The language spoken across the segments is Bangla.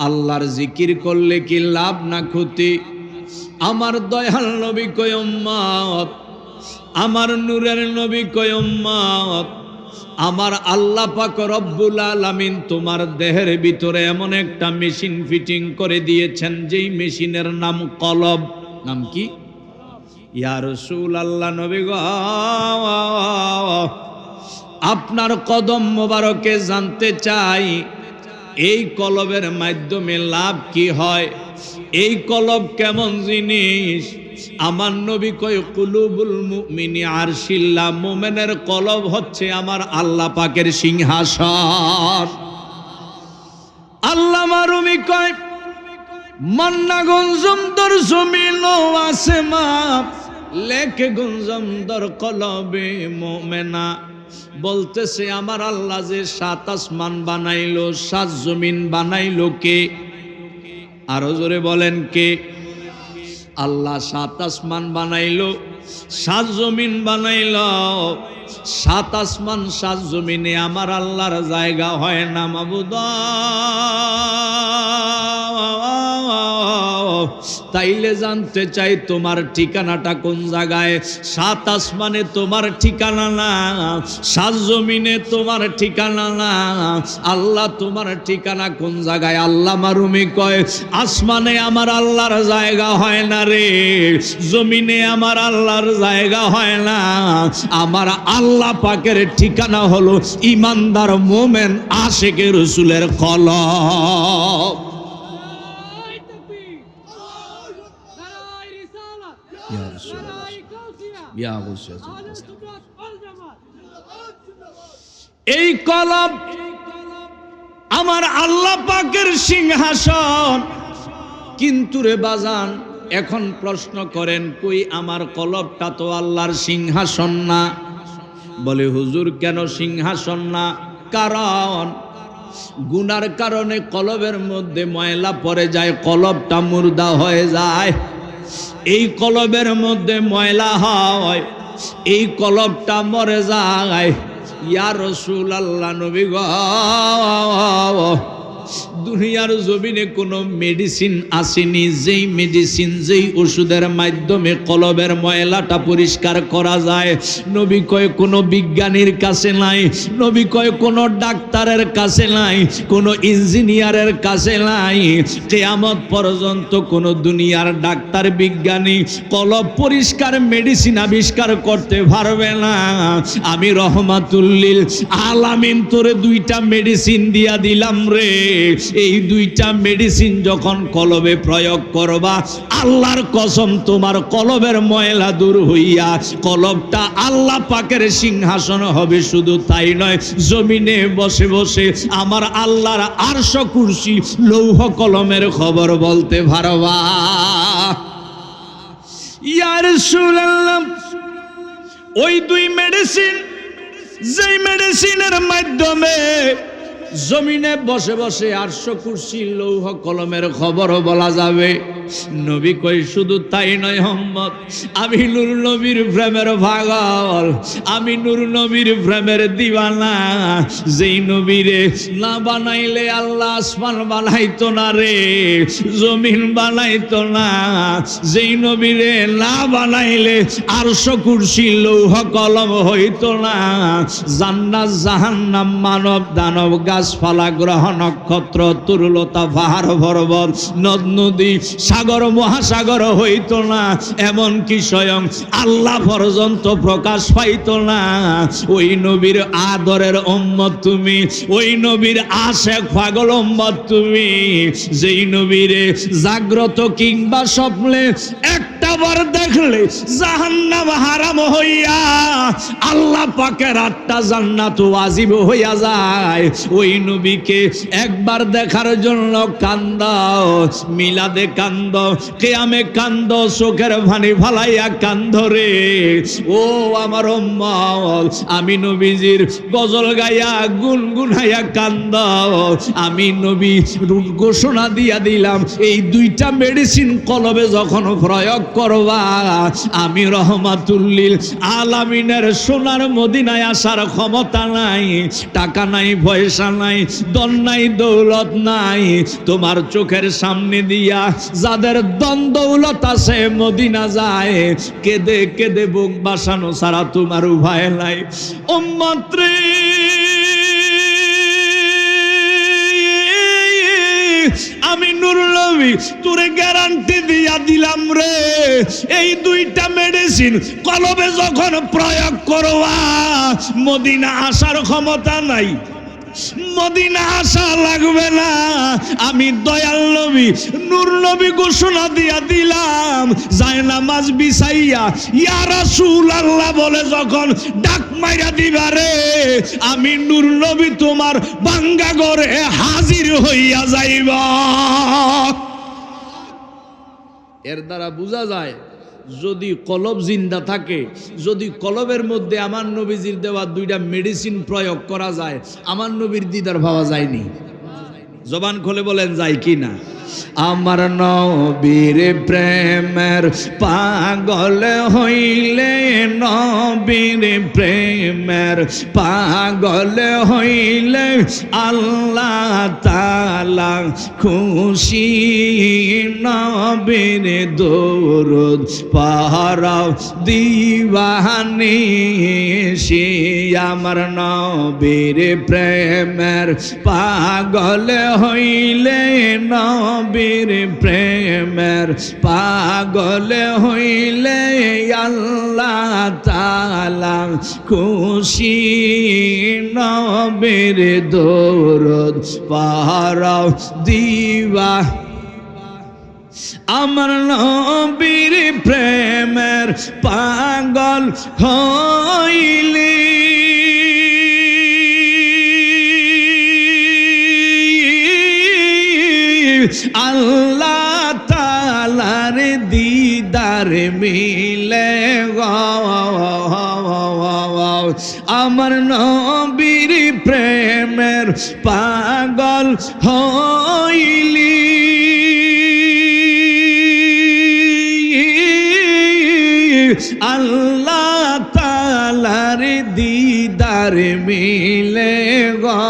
আল্লাহর জিকির করলে কি লাভ না ক্ষতি? আমার দয়াল নবী কয় উম্মত, আমার নূরের নবী কয় উম্মত, আমার আল্লাহ পাক রব্বুল আলামিন তোমার দেহের ভিতরে এমন একটা মেশিন ফিটিং করে দিয়েছেন, যেই মেশিনের নাম কলব। নাম কি? ইয়া রাসূলুল্লাহ, নবী গো, আপনার কদম মোবারকে জানতে চাই, এই কলবের মাধ্যমে লাভ কি হয়? এই কলব কেমন জিনিস? আমার নবী কয় কুলুবুল মুমিনি আরশিল্লাহ, মুমিনের কলব হচ্ছে আমার আল্লাহ পাকের সিংহাসন। আল্লামা রুমি কয় মান্না গঞ্জম দর জমিন আসেমা, লেখে গঞ্জম দর কলবে মুমিনা। বলতেছে আমার আল্লাহ যে 7 আসমান বানাইলো, 7 জমিন বানাইলো কে? আরো জোরে বলেন কে? আল্লাহ 7 আসমান বানাইলো, 7 জমিন বানাইলো। 7 আসমান 7 জমিনে আমার আল্লাহর জায়গা হয় না মাবুদ। তাইলে জানতে চাই তোমার ঠিকানাটা কোন জায়গায়? 7 আসমানে তোমার ঠিকানা না, 7 জমিনে তোমার ঠিকানা না। আল্লাহ তোমার ঠিকানা কোন জায়গায়? আল্লামা রুমি কয় আসমানে আমার আল্লাহর জায়গা হয় না রে, জমিনে আমার আল্লাহর জায়গা হয় না। আমার আল্লাহ পাকের ঠিকানা হলো ইমানদার মোমেন আশিকে রাসূলের কলব। এই কলব আমার আল্লাহ পাকের সিংহাসন। কিন্তু রে বাজান, এখন প্রশ্ন করেন কই আমার কলবটা তো আল্লাহর সিংহাসন না। বলে হুজুর কেন সিংহাসন না? কারণ গুনার কারণে কলবের মধ্যে ময়লা পড়ে যায়, কলবটা মুর্দা হয়ে যায়। এই কলবের মধ্যে ময়লা হয়, এই কলবটা মরে যায়। ইয়া রাসূলুল্লাহ, নবী গো, দুনিয়ার জমিনে কোনো মেডিসিন আসেনি, যেই মেডিসিন যেই ওষুধের মাধ্যমে কলবের ময়লাটা পরিষ্কার করা যায়। নবী কয় কোনো বিজ্ঞানীর কাছে নাই, নবী কয় কোনো ডাক্তারের কাছে নাই, কোনো ইঞ্জিনিয়ারের কাছে নাই। কিয়ামত পর্যন্ত কোনো দুনিয়ার ডাক্তার বিজ্ঞানী কলব পরিষ্কার মেডিসিন আবিষ্কার করতে পারবে না। আমি রহমাতুল লিল আলামিন তোরে 2টা মেডিসিন দিয়া দিলাম রে। এই 2টা মেডিসিন যখন কলবে প্রয়োগ করবা, আল্লাহর কসম তোমার কলবের ময়লা দূর হইয়া কলবটা আল্লাহ পাকের সিংহাসন হবে। শুধু তাই নয়, জমিনে বসে বসে আমার আল্লাহর আরশ কুরসি লৌহ কলমের খবর বলতে পারবা। ইয়া রাসূলুল্লাহ, ওই 2 মেডিসিন, যেই মেডিসিনের মাধ্যমে জমিনে বসে বসে আরশ কুরসি লৌহ কলমের খবরও বলা যাবে। নবী কই শুধু তাই নয় উম্মত, আমি নূর নবীর প্রেমের পাগল, আমি নূর নবীর প্রেমের দিওয়ানা। যেই নবীরে না বানাইলে আল্লাহ আসমান বানাইতো না রে, জমিন বানাইতো না। যেই নবীরে না বানাইলে আরশ কুরসি লৌহ কলম হইতো না। জান্নাত জাহান্নাম মানব দানব গাছপালা গ্রহ নক্ষত্র তরুলতা পাহাড় পর্বত নদ নদী সাগর মহাসাগর হইতো না। এমনকি স্বয়ং আল্লাহ পর্যন্ত প্রকাশ পাইতো না। ওই নবীর আদরের উম্মত তুমি, ওই নবীর আশেক পাগল উম্মত তুমি, যেই নবীরে জাগ্রত কিংবা স্বপ্নে একটা বার দেখলে জাহান্নাম হারাম হইয়া আল্লাহ পাকের 8টা জান্নাত ওয়াজিব হইয়া যায়। ওই নবীকে একবার দেখার জন্য কান্দাও, মিলাদে কান্দ, কিয়ামে কান্দ, চোখের পানি ফালাইয়া কান্দ রে। ও আমার উম্মত, আমি নবীজির গজল গাইয়া গুনগুনাইয়া কান্দ। আমি নবী ঘোষণা দিয়া দিলাম, এই 2টা মেডিসিন কলবে যখন প্রয়োগ করবা, আমি রহমাতুল লিল আলামিনের সোনার মদিনায় আসার ক্ষমতা নাই, টাকা নাই, পয়সা নাই, ধন নাই, দৌলত নাই, তোমার চোখের সামনে দিয়া যাদের ধন দৌলত আছে মদিনা যায়, কেঁদে কেঁদে বুক বাসানো ছাড়া তোমার উপায় নাই। উম্মত রে, আমি নূর নবী তোরে গ্যারান্টি দিয়া দিলাম রে, এই দুইটা মেডিসিন কলবে যখন প্রয়োগ করবা, মদিনা আসার ক্ষমতা নাই, মদিনা আসা লাগবে না। আমি দয়াল নবী নূর নবী ঘোষণা দিয়া দিলাম, যায় নামাজ বিছাইয়া ইয়া রাসূলুল্লাহ বলে যখন ডাক মাইরা দিবা রে, আমি নূর নবী তোমার ভাঙ্গা ঘরে হাজির হইয়া যাইবা। এর দ্বারা বোঝা যায় যদি কলব জিন্দা থাকে, যদি কলবের মধ্যে আমার নবীজির দেওয়া দুইটা মেডিসিন প্রয়োগ করা যায়, আমার নবীর দিদার ভাবা যায়নি। জবান খুলে বলেন যায় কি না? আমার নবীর প্রেমের পাগল হইলে, নবীর প্রেমের পাগল হইলে আল্লাহ তাআলা খুশি। নবীর দরুদ পড়াও দিওয়ানি, সে আমার নবীর প্রেমের পাগল হইলে, নবীর প্রেমের পাগল হইলে আল্লাহ তাআলা খুশি। নবীর দরুদ পড়াও দিওয়া, আমার নবীর প্রেমের পাগল হইলে আল্লাহ তাআলার দিদার মিলে গো। আমার নবীর প্রেমের পাগল হইলি আল্লাহ তাআলার দিদার মিলে গো।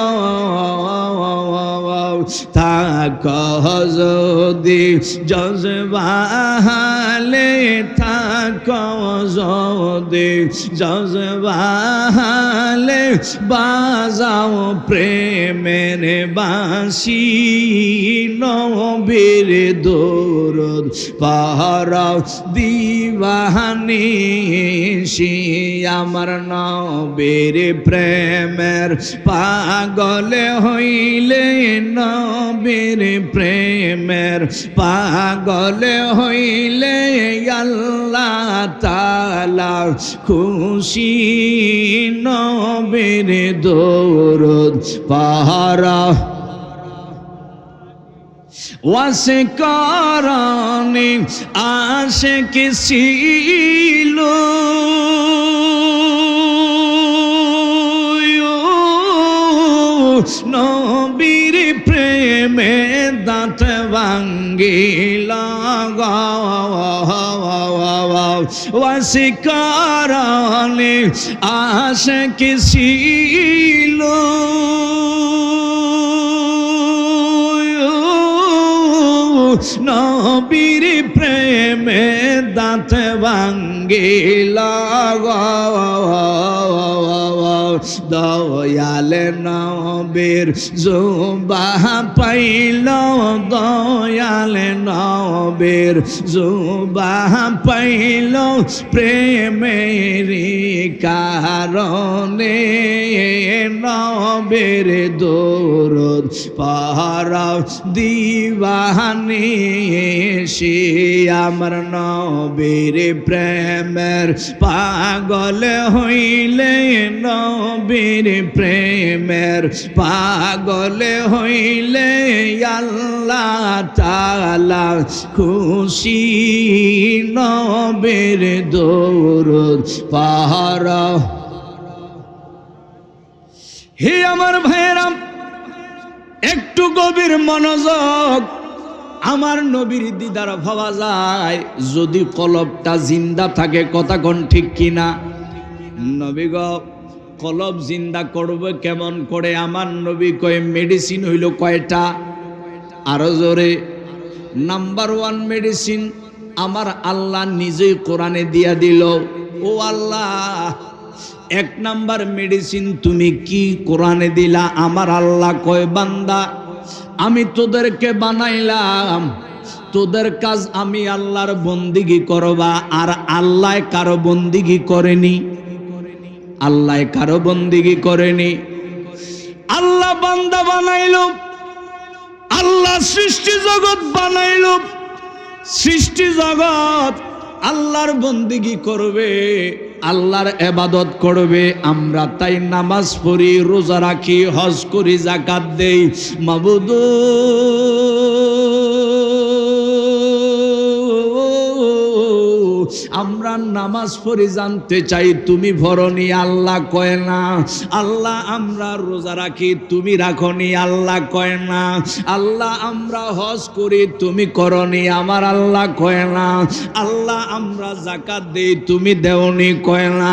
থাক যদি জজবাহালে, থাক যদি জজবাহালে, বাজাও প্রেমের বাঁশি। নবীর দরুদ পড়াও দিওয়ানি, সে আমার নবীর প্রেমের পাগল হইলে, নবীর প্রেমের পাগল হইলে আল্লাহ তাআলা খুশি। নবীর দরুদ পড়াও ওয়াসে করনি আশিক ছিল, নবীর প্রেমে দাঁত ভাঙ্গিল গো। ওয়াসে করনি আশিক ছিল, নবীর প্রেমে দাঁত ভাঙ্গিল গো। দয়াল নবীর জুবাহ পাইল, দয়াল নবীর জুবাহ পাইল, প্রেমের কারণে নবীর দরুদ পড়াও দিওয়ানি, সে আমার নবীর প্রেমের পাগল হইলে, নবীর প্রেমের পাগল হইলে আল্লাহ তাআলা খুশি। নবীর দরুদ পড়াও। হে আমার ভাইয়েরা, একটু গভীর মনোযোগ। আমার নবীর দিদার ভাবা যায় যদি কলবটা জিন্দা থাকে, কথা কোন ঠিক কিনা? নবী গো কলব জিন্দা করবে কেমন করে? আমার নবী কয় মেডিসিন হইল কয়টা? আরো জোরে। নাম্বার 1 মেডিসিন আমার আল্লাহ নিজেই কোরআনে দিয়া দিল। ও আল্লাহ, 1 নাম্বার মেডিসিন তুমি কি কোরআনে দিলা? আমার আল্লাহ কয় বান্দা, আমি তোদেরকে বানাইলাম, তোদের কাজ আমি আল্লাহর বন্দিগি করবা। আর আল্লাহ কারো বন্দিগি করেনি, আল্লাহ কারো বন্দিগি করেনি। আল্লাহ বান্দা বানাইল, আল্লাহ সৃষ্টি জগৎ বানাইল, সৃষ্টি জগৎ আল্লাহর বন্দিগি করবে, আল্লাহর ইবাদত করবে। আমরা তাই নামাজ পড়ি, রোজা রাখি, হজ করি, যাকাত দেই। মাবুদ, আমরা নামাজ পড়ি, জানতে চাই তুমি ভরনি, আল্লাহ কয় না। আল্লাহ আমরা রোজা রাখি, তুমি রাখনি, আল্লাহ কয় না। আল্লাহ আমরা হজ করি, তুমি করনি, আমার আল্লাহ কয় না। আল্লাহ আমরা যাকাত দেই, তুমি দেওনি, কয় না।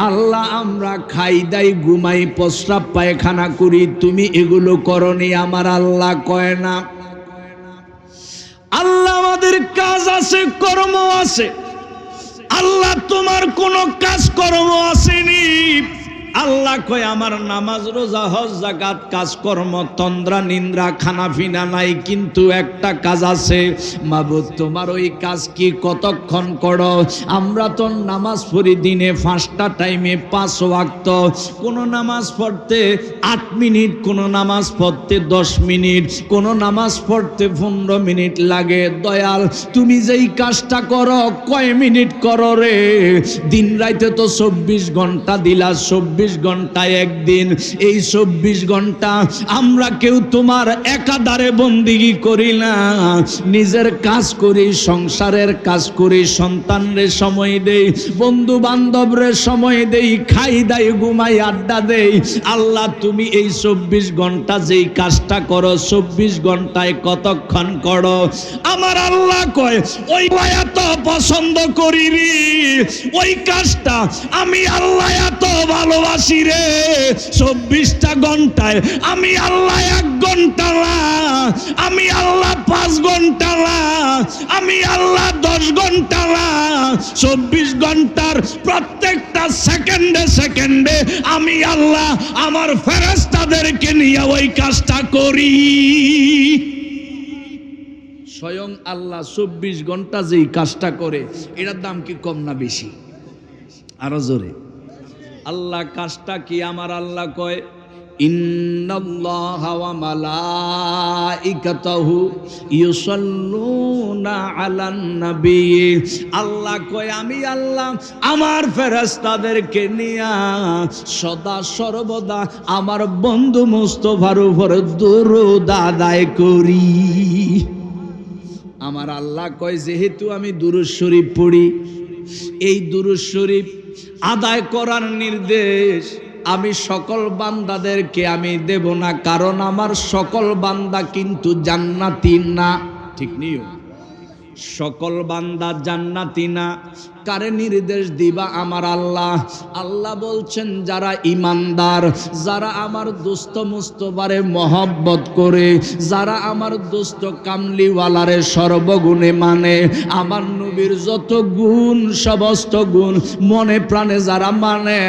আল্লাহ আমরা খাই দাই, ঘুমাই, প্রস্রাব পায়খানা করি, তুমি এগুলো করনি, আমার আল্লাহ কয় না। আল্লাহ আমাদের কাজ আছে, কর্ম আছে। আল্লাহ তোমার কোনো কাজ কর্ম আসেনি। আল্লাহ কয় আমার নামাজ, রোজা, হজ, যাকাত, কাজকর্ম, তন্দ্রা, নিন্দ্রা, খানা পিনা নাই, কিন্তু একটা কাজ আছে। মাবুদ তোমার ওই কাজ কি? কতক্ষণ করো? আমরা তো নামাজ পড়ি দিনে 5টা টাইমে 5 ওয়াক্ত। কোন নামাজ পড়তে 8 মিনিট, কোন নামাজ পড়তে 10 মিনিট, কোন নামাজ পড়তে 15 মিনিট লাগে। দয়াল, তুমি যেই কাজটা করো কয় মিনিট করো রে? দিন রাইতে তো 24 ঘন্টা দিলা, 24 ঘন্টায় একদিন। এই 24 ঘন্টা আমরা কেউ তোমার একাধারে বন্দিগি করি না। নিজের কাজ করি, সংসারের কাজ করি, সন্তানরে সময় দেই, বন্ধু বান্ধবরে সময় দেই, খাই দাই, ঘুমাই, আড্ডা দেই। আল্লাহ তুমি এই 24 ঘন্টা যেই কাজটা করো, 24 ঘন্টায় কতক্ষণ করো? আমার আল্লাহ কয় ওই এত পছন্দ করি রে, ওই কাজটা আমি আল্লাহ এত ভালোবাসি রে। 24টা ঘন্টায় আমি আল্লাহ 1 ঘন্টা না, আমি আল্লাহ 5 ঘন্টা না, আমি আল্লাহ 10 ঘন্টা না, 24 ঘন্টার প্রত্যেকটা সেকেন্ডে সেকেন্ডে আমি আল্লাহ আমার ফেরেশতাদেরকে নিয়ে ওই কাজটা করি। স্বয়ং আল্লাহ 24 ঘন্টা যেই কাজটা করে, এটার দাম কি কম না বেশি? আরো জোরে। আল্লাহ কাজটা কি? আমার আল্লাহ কয় ইন্নাল্লাহা ওয়া মালাইকাতাহু ইউসাল্লুনা আলান নবী। আল্লাহ কয় আমি আল্লাহ আমার ফেরেশতাদেরকে নিয়া সদা সর্বদা আমার বন্ধু মুস্তাফার উপর দরুদ আদায় করি। আমার আল্লাহ কয় যেহেতু আমি দুরূদ শরীফ পড়ি, এই দুরূদ শরীফ আদায় করার নির্দেশ আমি সকল বান্দাদেরকে আমি দেব না, কারণ আমার সকল বান্দা কিন্তু জান্নাতি না। ঠিক নিও, সকল বান্দা জান্নাতি না। কারে নির্দেশ দিবা? আমার আল্লাহ। আল্লাহ বলছেন যারা ইমানদার, যারা আমার দোস্ত মুস্তফারে মহব্বত করে, যারা আমার দোস্ত কামলিওয়ালারে সর্বগুণে মানে, আমার নবীর যত গুণ সমস্ত গুণ মনে প্রাণে যারা মানে,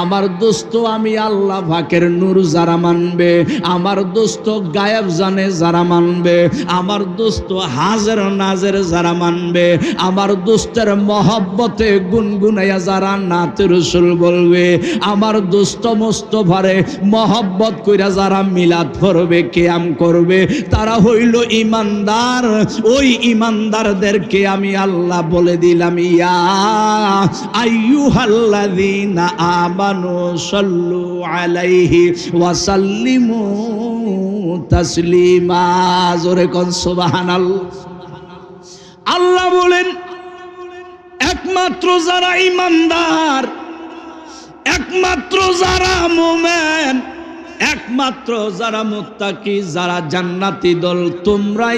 আমার দোস্ত আমি আল্লাহ পাকের নূর যারা মানবে, আমার দোস্ত গায়েব জানে যারা মানবে, আমার দোস্ত হাজের নাজের যারা মানবে, আমার দোস্তের মহব্বতে গুনগুনাইয়া যারা নাতে রসুল বলবে, আমার দোস্ত মুস্তফারে মহব্বত কইরা যারা মিলাদ পড়বে, কিয়াম করবে, তারা হইল ইমানদার। ওই ইমানদারদেরকে আমি আল্লাহ বলে দিলাম ইয়া আইয়ুহাল্লাযীনা আমানু সাল্লু আলাইহি ওয়া সাল্লিমু তাসলিমা। জোরে কোন সুবহানাল্লাহ। আল্লাহ বলেন একমাত্র যারা ইমানদার, একমাত্র যারা মুমিন, একমাত্র যারা মুত্তাকি, যারা জান্নাতি দল, তোমরাই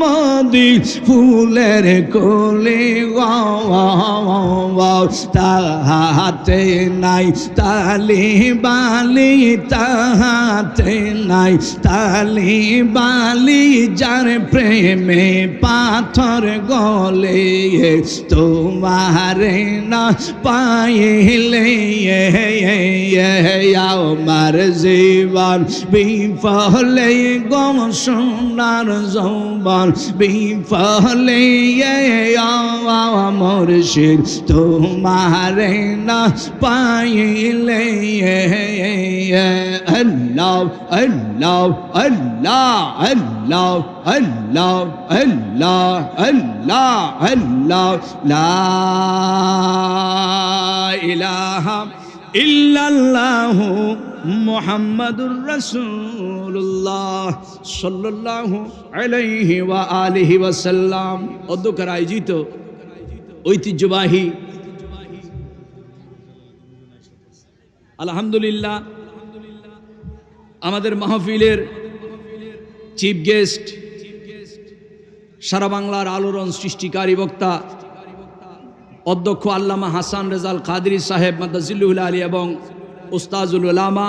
মদি ফুলের কোলে তাহাতে নাই তালি বালি, তাহাতে নাই তালি বালি, যার প্রেমে পাথর গলে তোমারে না পাইলে আমার জীবন বিফলে গম সোনার যৌবন বিফলে মুর্শিদ তোমারে না পাইলে আল্লাহ আল্লাহ আল্লাহ আল্লাহ আল্লাহ আল্লাহ আল্লাহ আল্লাহ লা ইলাহা ইল্লাল্লাহু মুহাম্মাদুর রাসূলুল্লাহ সাল্লাল্লাহু আলাইহি ওয়া আলিহি ওয়াসাল্লাম অধ্যক্ষের আয়োজিত ঐতিহ্যবাহী আলহামদুলিল্লাহ আমাদের মাহফিলের চিফ গেস্ট, সারা বাংলার আলোড়ন সৃষ্টিকারী বক্তা অধ্যক্ষ আল্লামা হাসান রেজাল কাদরি সাহেব মাদ্দাজিল্লুল আলী এবং উস্তাজুল উলামা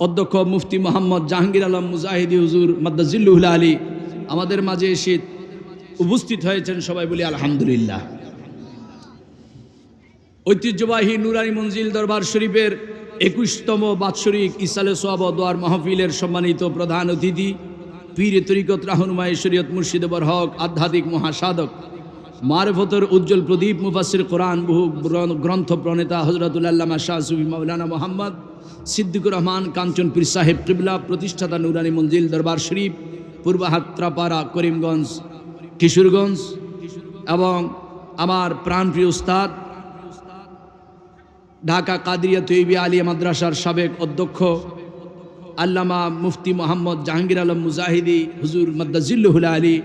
অধ্যক্ষ মুফতি মোহাম্মদ জাহাঙ্গীর আলম মুজাহিদি হুজুর মাদ্দাজিল্লুল আলী আমাদের মাঝে এসে উপস্থিত হয়েছেন, সবাই বলি আলহামদুলিল্লাহ। ঐতিহ্যবাহী নুরানি মঞ্জিল দরবার শরীফের 21তম বাৎসরিক ইসালে সোয়াব দোয়ার মাহফিলের সম্মানিত প্রধান অতিথি পীর তরিকত রাহনুমায়ে শরীয়ত মুর্শিদ বরহক আধ্যাত্মিক মহাসাধক মারিফতের উজ্জ্বল প্রদীপ মুফাসসির কোরআন বহু গ্রন্থ প্রণেতা হযরতুল আল্লামা শাহ সুফি মাওলানা মোহাম্মদ সিদ্দিকুর রহমান কাঞ্চন পীর সাহেব কিবলা প্রতিষ্ঠাতা নুরানি মঞ্জিল দরবার শরীফ পূর্বাহাত্রাপাড়া করিমগঞ্জ কিশোরগঞ্জ এবং আমার প্রাণপ্রিয় উস্তাদ ঢাকা কাদরিয়া তৈয়বী আলিয়া মাদ্রাসার সাবেক অধ্যক্ষ আল্লামা মুফতি মোহাম্মদ জাহাঙ্গীর আলম মুজাহিদি হুজুর মাদ্দাজিল্লুল আলী,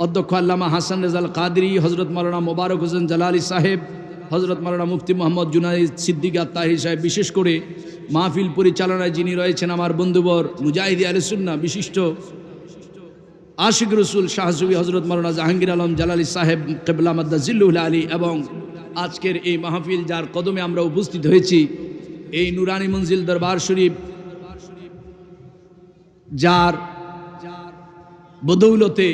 অধ্যক্ষ আল্লামা হাসান রেজাল কাদরি, হজরত মাওলানা মোবারক হোসেন জালালি সাহেব, হজরত মাওলানা মুফতি মোহাম্মদ জুনাইদ সিদ্দিক আত্তাহির সাহেব, বিশেষ করে মাহফিল পরিচালনায় যিনি রয়েছেন আমার বন্ধুবর মুজাহিদি আহলে সুন্নাহ বিশিষ্ট আশিক রসুল শাহ সুফি হজরত মাওলানা জাহাঙ্গীর আলম জালালি সাহেব কিবলা মাদ্দাজিল্লুল আলী, এবং আজকের এই মাহফিল যার কদমে আমরা উপস্থিত হয়েছি এই নুরানি মঞ্জিল দরবার শরীফ, যার বদৌলতে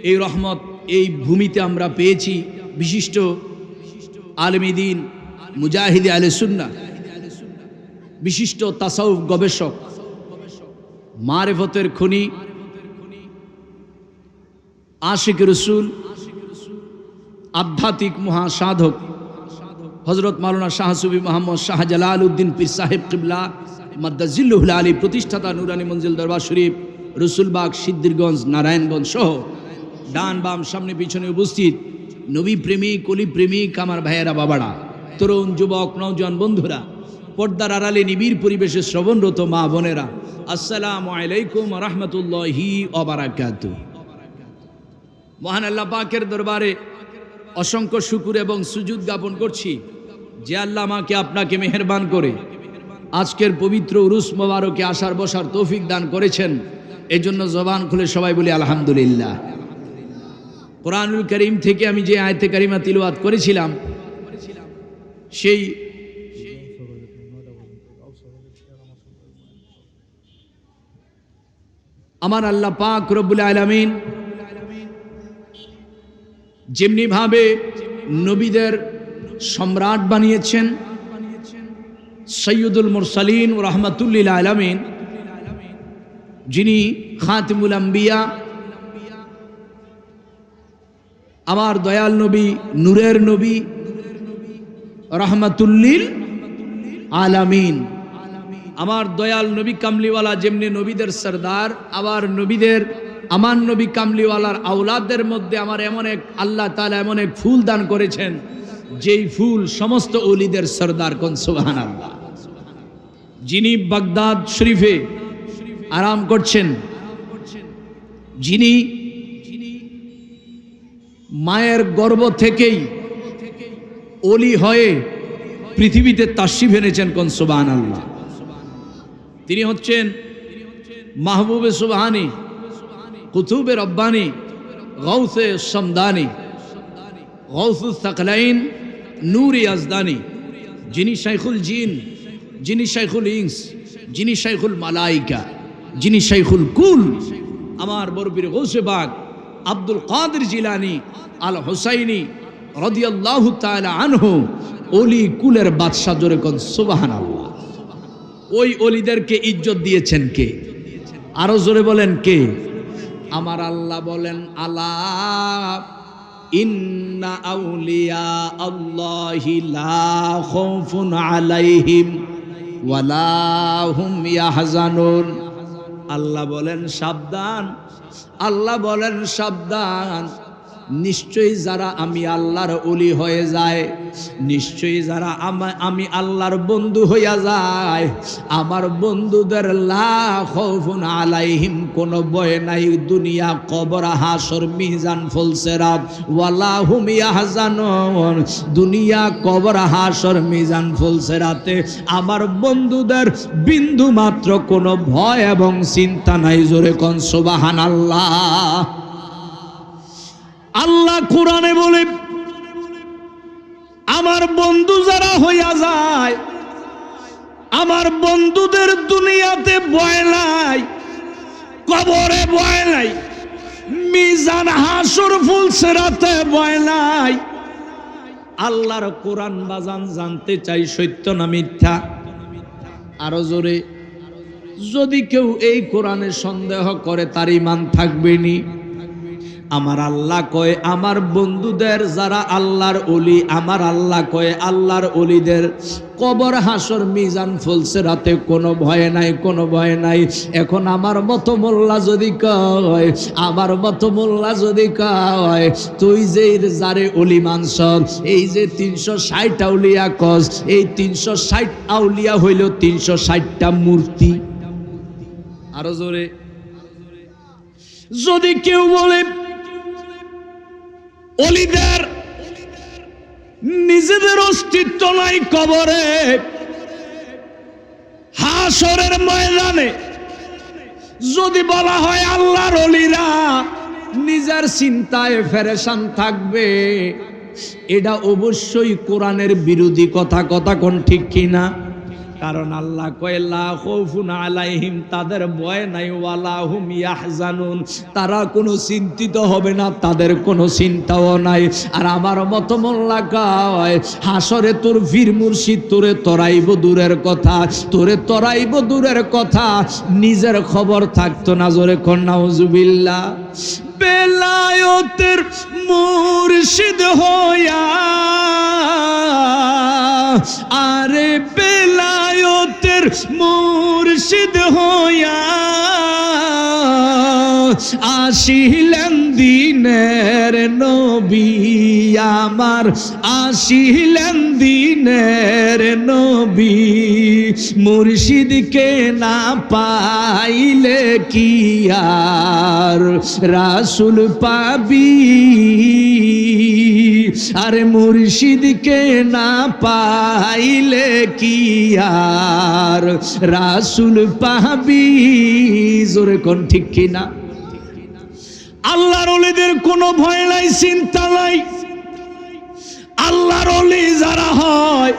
এই রহমত এই ভূমিতে আমরা পেয়েছি বিশিষ্ট আলেমে দ্বীন মুজাহিদি আহলে সুন্নাহ, বিশিষ্ট তাসাউফ গবেষক, মারিফতের খনি, আশিক রসুল, আধ্যাত্মিক মহাসাধক হজরত মাওলানা শাহ সুফি মোহাম্মদ শাহ জালালউদ্দিন পীর সাহেব কিবলা মাদ্দাজিল্লুল আলী প্রতিষ্ঠাতা নুরানি মঞ্জিল দরবার শরীফ রসুলবাগ সিদ্দিরগঞ্জ নারায়ণগঞ্জ সহ ডান বাম সামনে পিছনে উপস্থিত নবী প্রেমিক অলি প্রেমিক আমার ভাইয়েরা বাবারা, তরুণ যুবক নওজোয়ান বন্ধুরা, পর্দার আড়ালে নিবিড় পরিবেশে শ্রবণরত মা বোনেরা, আসসালামু আলাইকুম ওয়া রাহমাতুল্লাহি ওয়া বারাকাতুহু। মহান আল্লাহ পাকের দরবারে অসংখ্য শুকর এবং সুজুদ জ্ঞাপন করছি যে আল্লাহ আমাকে আপনাকে মেহেরবান করে আজকের পবিত্র উরুস মোবারকে আসার বসার তৌফিক দান করেছেন। এজন্য জবান খুলে সবাই বলি আলহামদুলিল্লাহ। কোরআনুল করিম থেকে আমি যে আয়াতে কারিমা তিলাওয়াত করেছিলাম সেই আমার আল্লাহ পাক রব্বুল আলামিন যেমনি ভাবে নবীদের সম্রাট বানিয়েছেন, সৈয়দুল মুরসালিন ও রাহমাতুল্লিল আলামিন যিনি খাতিমুল আম্বিয়া, আমার দয়াল নবী, নূরের নবী, রাহমাতুল্লিল আলামিন, আমার দয়াল নবী কামলিওয়ালা যেমনি নবীদের সরদার, আবার নবীদের আমার নবী কামলিওয়ালার আওলাদের মধ্যে আমার এমন এক আল্লাহ তাআলা এমন এক ফুল দান করেছেন যেই ফুল সমস্ত ওলিদের সরদার। কোন সুবহানাল্লাহ। যিনি বাগদাদ শরীফে আরাম করছেন, যিনি মায়ের গর্ভ থেকেই ওলি হয়ে পৃথিবীতে তাশরিফ এনেছেন। কোন সুবহানাল্লাহ। তিনি হচ্ছেন মাহবুবে সুবহানী কুতুবে রব্বানি, গৌসে সমদানি, গৌসুস সাকলাইন, নূর ইয়াজদানি, যিনি শাইখুল জিন, যিনি শাইখুল ইনস, যিনি শাইখুল মালাইকা, যিনি শাইখুল কুল, আমার বরপীর গৌসে বাগ আব্দুল কাদের জিলানী আল হুসাইনি রাদিয়াল্লাহু তাআলা আনহু, ওলি কুলের বাদশা। জোরে কোন সুবহানাল্লাহ। ওই ওলিদেরকে ইজ্জত দিয়েছেন কে? আরো জোরে বলেন কে? আমার আল্লাহ বলেন, আলা ইন্না আউলিয়া আল্লাহি লা খাউফুন আলাইহিম ওয়ালা হুম ইয়াহজানুন। আল্লাহ বলেন সাবধান, আল্লাহ বলেন সাবধান, নিশ্চয়ই যারা আমি আল্লাহর ওলি হয়ে যায়, নিশ্চয়ই যারা আমি আল্লাহর বন্ধু হইয়া যায়, আমার বন্ধুদের লা খাউফুন আলাইহিম, কোনো ভয় নাই দুনিয়া কবর হাসর মিজান ফুলসিরাত, ওয়ালা হুম ইয়াহজানুন, দুনিয়া কবর হাসর মিজান ফুলসিরাতে আমার বন্ধুদের বিন্দু মাত্র কোনো ভয় এবং চিন্তা নাই। জোরে কোন সুবহানাল্লাহ। আল্লাহ কোরআনে বলে, আমার বন্ধু যারা হইয়া যায়, আমার বন্ধুদের দুনিয়াতে ভয় নাই, কবরে ভয় নাই, মিজান হাসর ফুলসিরাতে ভয় নাই। আল্লাহর কোরআন বাজান জানতে চাই সত্য না মিথ্যা? আরো জোরে। যদি কেউ এই কোরআনে সন্দেহ করে তার ঈমান থাকবে নি। আমার আল্লাহ কয় আমার বন্ধুদের যারা আল্লাহর ওলি, আমার আল্লাহ কয় আল্লাহর ওলিদের কবর হাসর মিজান ফুলসিরাতে কোনো ভয় নাই, কোনো ভয় নাই। এখন আমার মতো মোল্লা যদি কয়, আমার মতো মোল্লা যদি কয়, তুই যে যারে ওলি মানছ, এই যে 360 আউলিয়া কস, এই 360 আউলিয়া হইল 360টা মূর্তি। আরো জোরে। যদি কেউ বলে ওলিদের নিজেদের অস্তিত্ব নাই কবরে, হাসরের ময়দানে যদি বলা হয় আল্লাহর ওলিরা নিজের চিন্তায় পেরেশান থাকবে, এটা অবশ্যই কোরআনের বিরোধী কথা। কথা কোন ঠিক কিনা? কারণ আল্লাহ কয় লা খাউফুন আলাইহিম, তাদের ভয় নাই, ওয়ালা হুম ইয়াহজানুন, তারা কোনো চিন্তিত হবে না, তাদের কোনো চিন্তাও নাই। আর আমার মতো মোল্লা কয় হাসরে তোর পীর মুর্শিদ তোরে তরাইব দূরের কথা, তোরে তরাইব দূরের কথা, নিজের খবর থাকতো না। জোরে কোন নাউজুবিল্লাহ। বেলায়েতের মুর্শিদ হইয়া, আরে বেলায়েতের মুর্শিদ হইয়া আসিলেন দিনের নবী আমার, আসিলেন দিনের নবী। মুর্শিদকে না পাইলে কি আর রাসূল পাবি, আরে মুর্শিদকে না পাইলে কি আর রাসূল পাবি। জোরে কোন ঠিক কিনা? আল্লাহর ওলিদের কোনো ভয় নাই, চিন্তা নাই। আল্লাহর ওলি যারা হয়,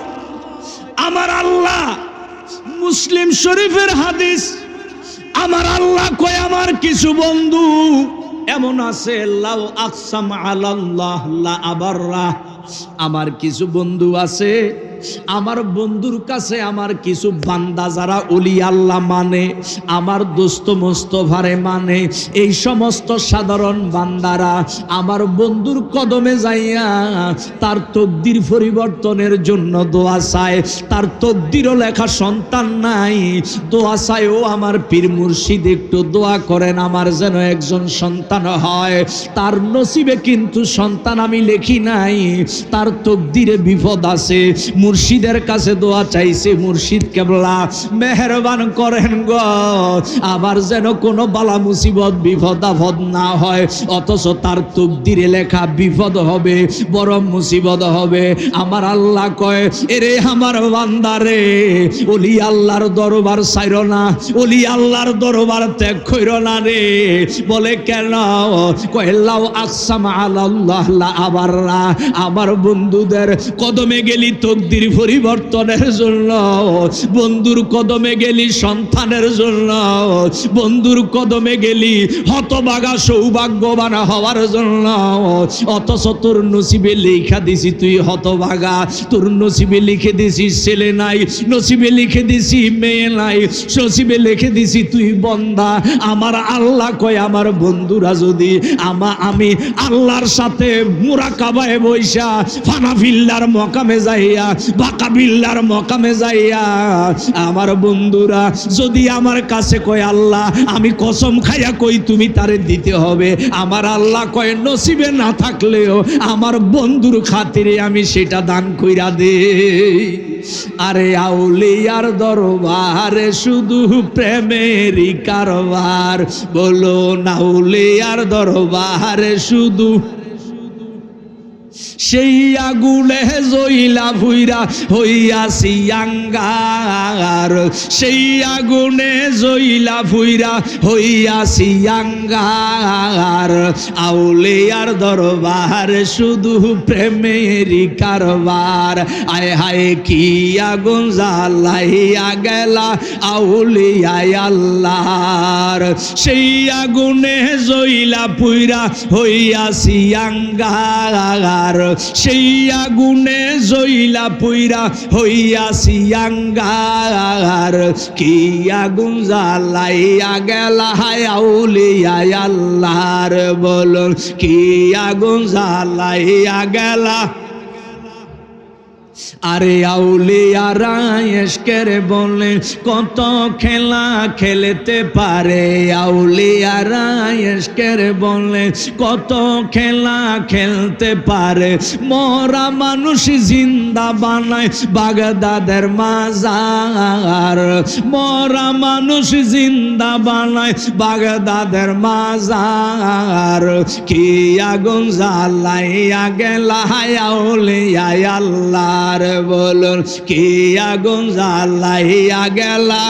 আমার আল্লাহ, মুসলিম শরীফের হাদিস, আমার আল্লাহ কয় আমার কিছু বন্ধু এমন আছে, লাউ আকসাম আলাল্লাহ লা আবাররা, আমার কিছু বন্ধু আছে, আমার বন্ধুর কাছে আমার কিছু বান্দা যারা ওলি আল্লাহ মানে, আমার দোস্ত মোস্তফারে মানে, এই সমস্ত সাধারণ বান্দারা আমার বন্ধুর কদমে যাইয়া তার তকদির পরিবর্তনের জন্য দোয়া চায়। তার তকদিরও লেখা সন্তান নাই, দোয়া চায় ও আমার পীর মুর্শিদ একটু দোয়া করেন আমার যেন একজন সন্তান হয়। তার নসিবে কিন্তু সন্তান আমি লেখি নাই, তার তকদিরে বিপদ আছে। মুর্শিদের কাছে দোয়া চাইছে, মুর্শিদ কেবলা মেহেরবান করেন গো আবার যেন কোনো বালা মুসিবত বিপদ আপদ না হয়। অথচ তার তকদিরে লেখা বিপদ হবে, বড় মুসিবত হবে। আমার আল্লাহ কয়, এরে আমার বান্দারে, ওলি আল্লাহর দরবার ছাইরো না, ওলি আল্লাহর দরবার ত্যাগ কইরো না রে। বলে কেন? কয় লাউ আকসাম আলাল্লাহ লা আবাররা। আমার বন্ধুদের কদমে গেলি তকদির পরিবর্তনের জন্য, বন্ধুর কদমে গেলি সন্তানের জন্য, বন্ধুর কদমে গেলি হতভাগা সৌভাগ্যবান হওয়ার জন্য। অথচ তোর নসিবে লেখা দিছি তুই হতভাগা, তোর নসিবে লিখে দিছি ছেলে নাই, নসিবে লিখে দিছি মেয়ে নাই, নসিবে লিখে দিছি তুই বন্দা। আমার আল্লাহ কয়, আমার বন্ধুরা যদি আমি আল্লাহর সাথে মুরাকাবায় বইসা ফানাফিল্লার মকামে যাইয়া বাকাবিল্লার মকামে যাইয়া, আমার বন্ধুরা যদি আমার কাছে কয় আল্লাহ আমি কসম খাইয়া কই তুমি তারে দিতে হবে, আমার আল্লাহ কয় নসিবে না থাকলেও আমার বন্ধুর খাতিরে আমি সেটা দান কইরা দে। আরে আউলিয়ার দরবারে শুধু প্রেমেরই কারবার, বলো না আউলিয়ার দরবারে শুধু সেই আগুনে জইলা ভুইরা হইয়াছি আঙ্গার, সেই আগুনে জইলা ভুইরা হইয়াছি আঙ্গার। আউলিয়ার দরবার শুধু প্রেমেরই কারবার, আয় হায় কি আগুন জ্বালাইয়া গেলা আউলিয়ায় আল্লাহর, সেই আগুনে জইলা পুইরা হইয়াছি আঙ্গার, সেই আগুনে জইলা পুইরা হইয়াছি আঙ্গার। কি আগুন জ্বালাইয়া গেলা হায় আউলিয়ায় আল্লাহর, বলুন কি আগুন জ্বালাইয়া গেলা। আরে আউলিয়ারা এশকের বলে কত খেলা খেলতে পারে, আউলিয়ারা এশকের বলে কত খেলা খেলতে পারে। মরা মানুষ জিন্দা বানায় বাগদাদের মাজার, মরা মানুষ জিন্দা বানায় বাগদাদের মাজার। কি আগুন জ্বালাইয়া গেলা হায় আউলিয়ায় আল্লাহ, বলুন কি আগুন জ্বালাইয়া গেলা।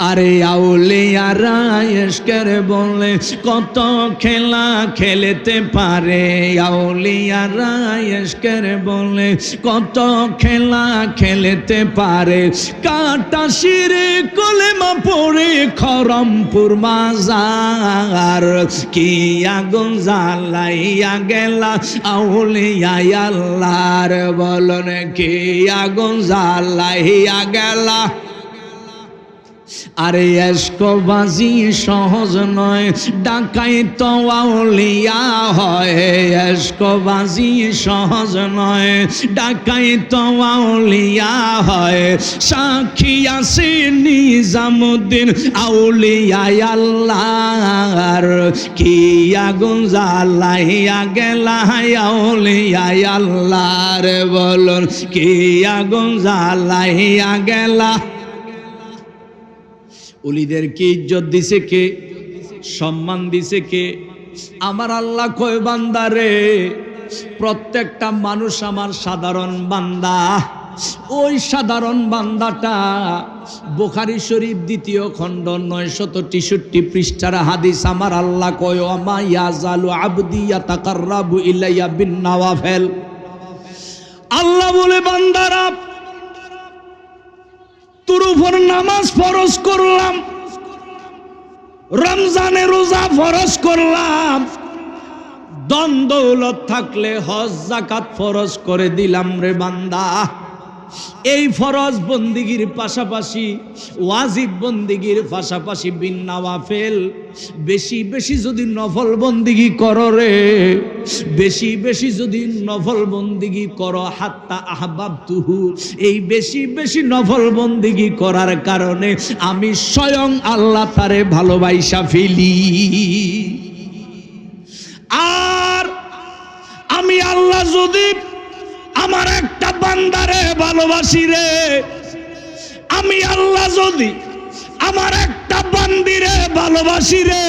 আরে আউলিয়ারা এশকের বলে কত খেলা খেলতে পারে, আউলিয়ারা এশকের বলে কত খেলা খেলতে পারে। কাটা শিরে কলেমা পড়ে খরমপুর মাজার, কি আগুন জ্বালাইয়া গেলা আউলিয়ায় আল্লাহর, বলুন কি আগুন জ্বালাইয়া গেলা। আরে এশকবাজি সহজ নয়, ডাকাইত আউলিয়া হয়, এশকবাজি সহজ নয়, ডাকাইত আউলিয়া হয়। সাক্ষী আছে নিজামুদ্দিন আউলিয়ায় আল্লাহর, কি আগুন জ্বালাইয়া গেলা আউলিয়ায় আল্লাহর, বলুন কি আগুন জ্বালাইয়া গেলা। ওলিদেরকে ইজ্জত দিছে কে? সম্মান দিছে কে? আমার আল্লাহ কয় বান্দারে, প্রত্যেকটা মানুষ আমার সাধারণ বান্দা। ওই সাধারণ বান্দাটা বুখারী শরীফ ২য় খণ্ড ৯৬৩ পৃষ্ঠার হাদিস। আমার আল্লাহ কয় ওমা ইয়াজালু আবদি ইয়াতাকাররাবু ইলাইয়া বিন নওয়াফিল। আল্লাহ বলে বান্দারা তোর উপর নামাজ ফরজ করলাম, রমজানে রোজা ফরজ করলাম, ধন দৌলত থাকলে হজ যাকাত ফরজ করে দিলাম রে বান্দা। এই ফরজ বন্দিগির পাশাপাশি ওয়াজিব বন্দিগির পাশাপাশি বিন নওয়াফিল বেশি বেশি যদি নফল বন্দিগি করো রে, বেশি বেশি যদি নফল বন্দিগি করো, হাত্তা আহবাবতুহু, এই বেশি বেশি নফল বন্দিগি করার কারণে আমি স্বয়ং আল্লাহ তারে ভালোবাসা ফেলি। আর আমি আল্লাহ যদি আমার একটা বান্দারে ভালোবাসি রে, আমি আল্লাহ যদি আমার একটা বান্দিরে ভালোবাসি রে,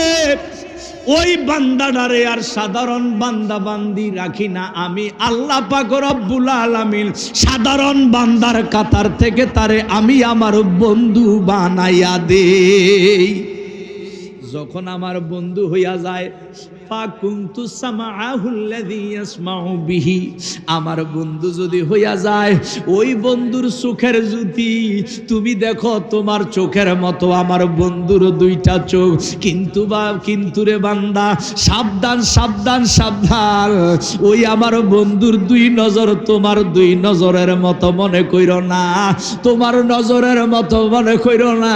ওই বান্দাটারে আর সাধারণ বান্দা বান্দি রাখি না, আমি আল্লাহ পাক রব্বুল আলামিন সাধারণ বান্দার কাতার থেকে তারে আমি আমার বন্ধু বানাইয়া দেই। যখন আমার বন্ধু হইয়া যায়, ফাকুনতু সামাআহুল্লাযী ইয়াসমাউ বিহি, আমার বন্ধু যদি হইয়া যায়, ওই বন্ধুর চোখের জ্যোতি তুমি দেখো তোমার চোখের মতো আমার বন্ধুর দুইটা চোখ, কিন্তু রে বান্দা সাবধান সাবধান সাবধান, ওই আমার বন্ধুর দুই নজর তোমার দুই নজরের মতো মনে কইরো না, তোমার নজরের মতো মনে কইরো না।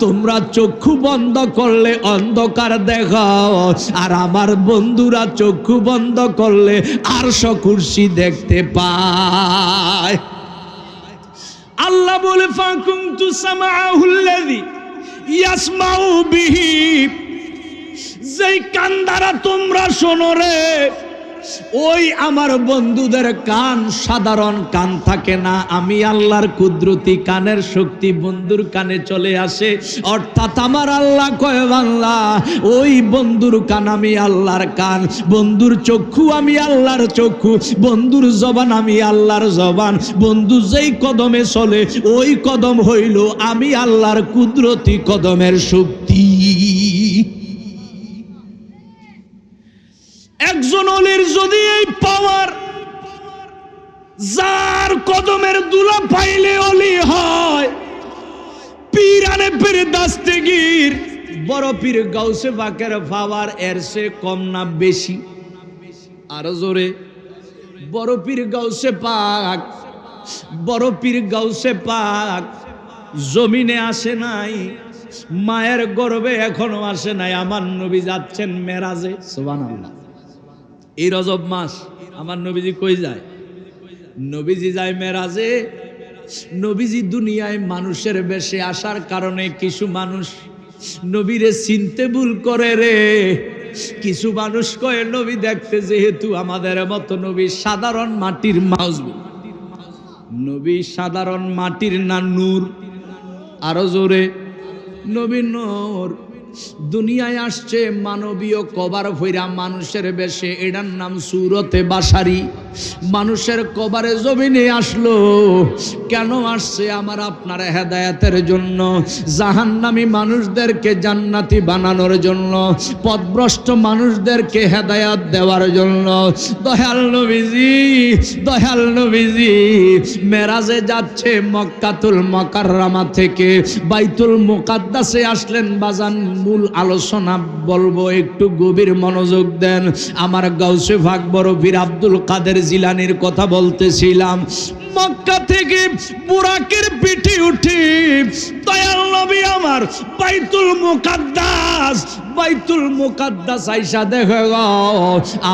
তোমরা চক্ষু বন্ধ করলে অন্ধকার দেখাও, আর আমার বন্ধুরা চক্ষু বন্ধ করলে আরশ কুরসি দেখতে পায়। আল্লাহ বলে ফাকুনতু সামাআহুল্লাযী ইয়াসমাউ বিহি, যেই কান দ্বারা তোমরা শোনো রে, ওই আমার বন্ধুদের কান সাধারণ কান থাকে না, আমি আল্লাহর কুদরতি কানের শক্তি বন্ধুর কানে চলে আসে। অর্থাৎ আমার আল্লাহ কয় বাংলা, ওই বন্ধুর কান আমি আল্লাহর কান, বন্ধুর চক্ষু আমি আল্লাহর চক্ষু, বন্ধুর জবান আমি আল্লাহর জবান, বন্ধু যেই কদমে চলে ওই কদম হইল আমি আল্লাহর কুদরতি কদমের শক্তি। একজন অলির যদি এই পাওয়ার, যার কদমের দুলা পাইলে অলি হয়, পীরানে পীর দাস্তেগীর বড় পীর গাউসে পাকের পাওয়ার এর সে কম না বেশি? আরো জোরে, বড় পীর গাউসে পাক, বড় পীর গাউসে পাক জমিনে আসে নাই, মায়ের গর্ভে এখনো আসে নাই। আমার নবী যাচ্ছেন মেরাজে, সুবহানাল্লাহ। এই রজব মাস আমার নবীজি কই যায়? নবীজি যায় মেরাজে। নবীজি দুনিয়ায় মানুষের বেশে আসার কারণে কিছু মানুষ নবীরে চিনতে ভুল করে রে। কিছু মানুষ কয় নবী দেখতে যেহেতু আমাদের মতো, নবী সাধারণ মাটির মানুষ, নবী সাধারণ মাটির না নূর? আরো জোরে, নবী নূর। দুনিয়ায় আসছে মানবীয় কবার ভৈরা মানুষের বেশে, এটার নাম সুরতে বাসারি। মানুষের কবারে জমিনে আসলো, কেন আসছে? আমার আপনার হেদায়েতের জন্য, জাহান্নামী মানুষদেরকে জান্নাতি বানানোর জন্য, পথভ্রষ্ট মানুষদেরকে হেদায়েত দেওয়ার জন্য। দয়াল নবীজি, দয়াল নবীজি মেরাজে যাচ্ছে মক্কাতুল মুকাররমা থেকে বাইতুল মুকাদ্দাসে আসলেন। বাজান মূল আলোচনা বলবো, একটু গভীর মনোযোগ দেন। আমার গাউসে পাক বড় পীর আব্দুল কাদের জিলানীর কথা বলতেছিলাম। মক্কা থেকে বুরাকের পিঠে উঠে দয়াল নবী আমার বাইতুল মুকাদ্দাস, বাইতুল মুকাদ্দাস আইসা দেখে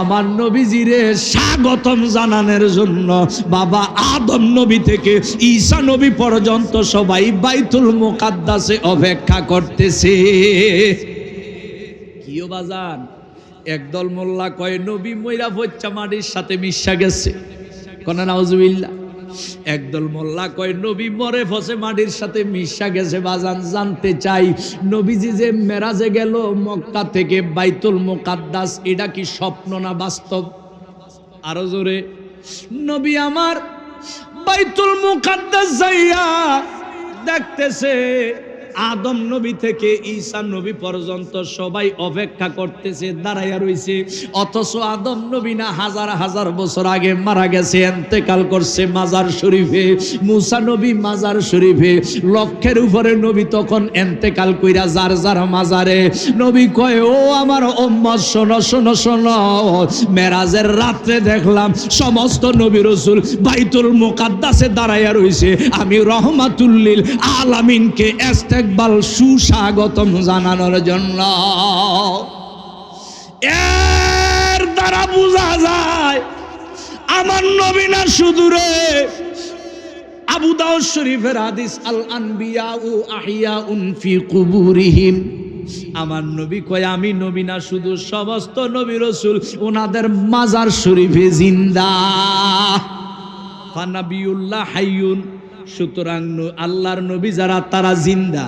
আমার নবীজিরে স্বাগতম জানানোর জন্য বাবা আদম নবী থেকে ঈসা নবী পর্যন্ত সবাই বাইতুল মুকাদ্দাসে অপেক্ষা করতেছে। কিও বাজান, একদল মোল্লা কয় নবী মইরা ফচ্চা মাটির সাথে মিশা গেছে, কোন নাউজুবিল্লাহ। একদল মোল্লা কয় নবী মরে ফসে মাটির সাথে মিশা গেছে। বাজান জানতে চাই, নবীজি যে মেরাজে গেল মক্কা থেকে বাইতুল মুকাদ্দাস, এটা কি স্বপ্ন না বাস্তব? আরো জোরে, নবী আমার বাইতুল মুকাদ্দাস যাইয়া দেখতেছে আদম নবী থেকে ঈসা নবী পর্যন্ত সবাই অপেক্ষা করতেছে, দাঁড়াইয়া রইছে। অথচ আদম নবী না হাজার হাজার বছর আগে মারা গেছে, ইন্তেকাল করছে মাজার শরীফে। মুসা নবী মাজার শরীফে, লক্ষের উপরে নবী তখন ইন্তেকাল কইরা যার যার মাজারে। নবী কয়, ও আমার উম্মত শোনো শোনো শোনো, মেরাজের রাত্রে দেখলাম সমস্ত নবী রাসূল বাইতুল মুকাদ্দাসে দাঁড়াইয়া রইছে। আমি রহমাতুল লিল আলামিনকে ইস্তেকবাল সুস্বাগতম জানানোর জন্য। এর দ্বারা বোঝা যায় আমার নবী না শুধু রে। আবু দাউদ শরীফের হাদিস, আল আনবিয়াউ আহিয়াউন ফি কুবুরিহিম। আমার নবী কয় আমি নবী না শুধু, সমস্ত নবী রাসূল ওনাদের মাজার শরীফে জিন্দা। ফানাবিউল্লাহ হাইয়ুন, সুতরাং আল্লাহর নবী যারা তারা জিন্দা,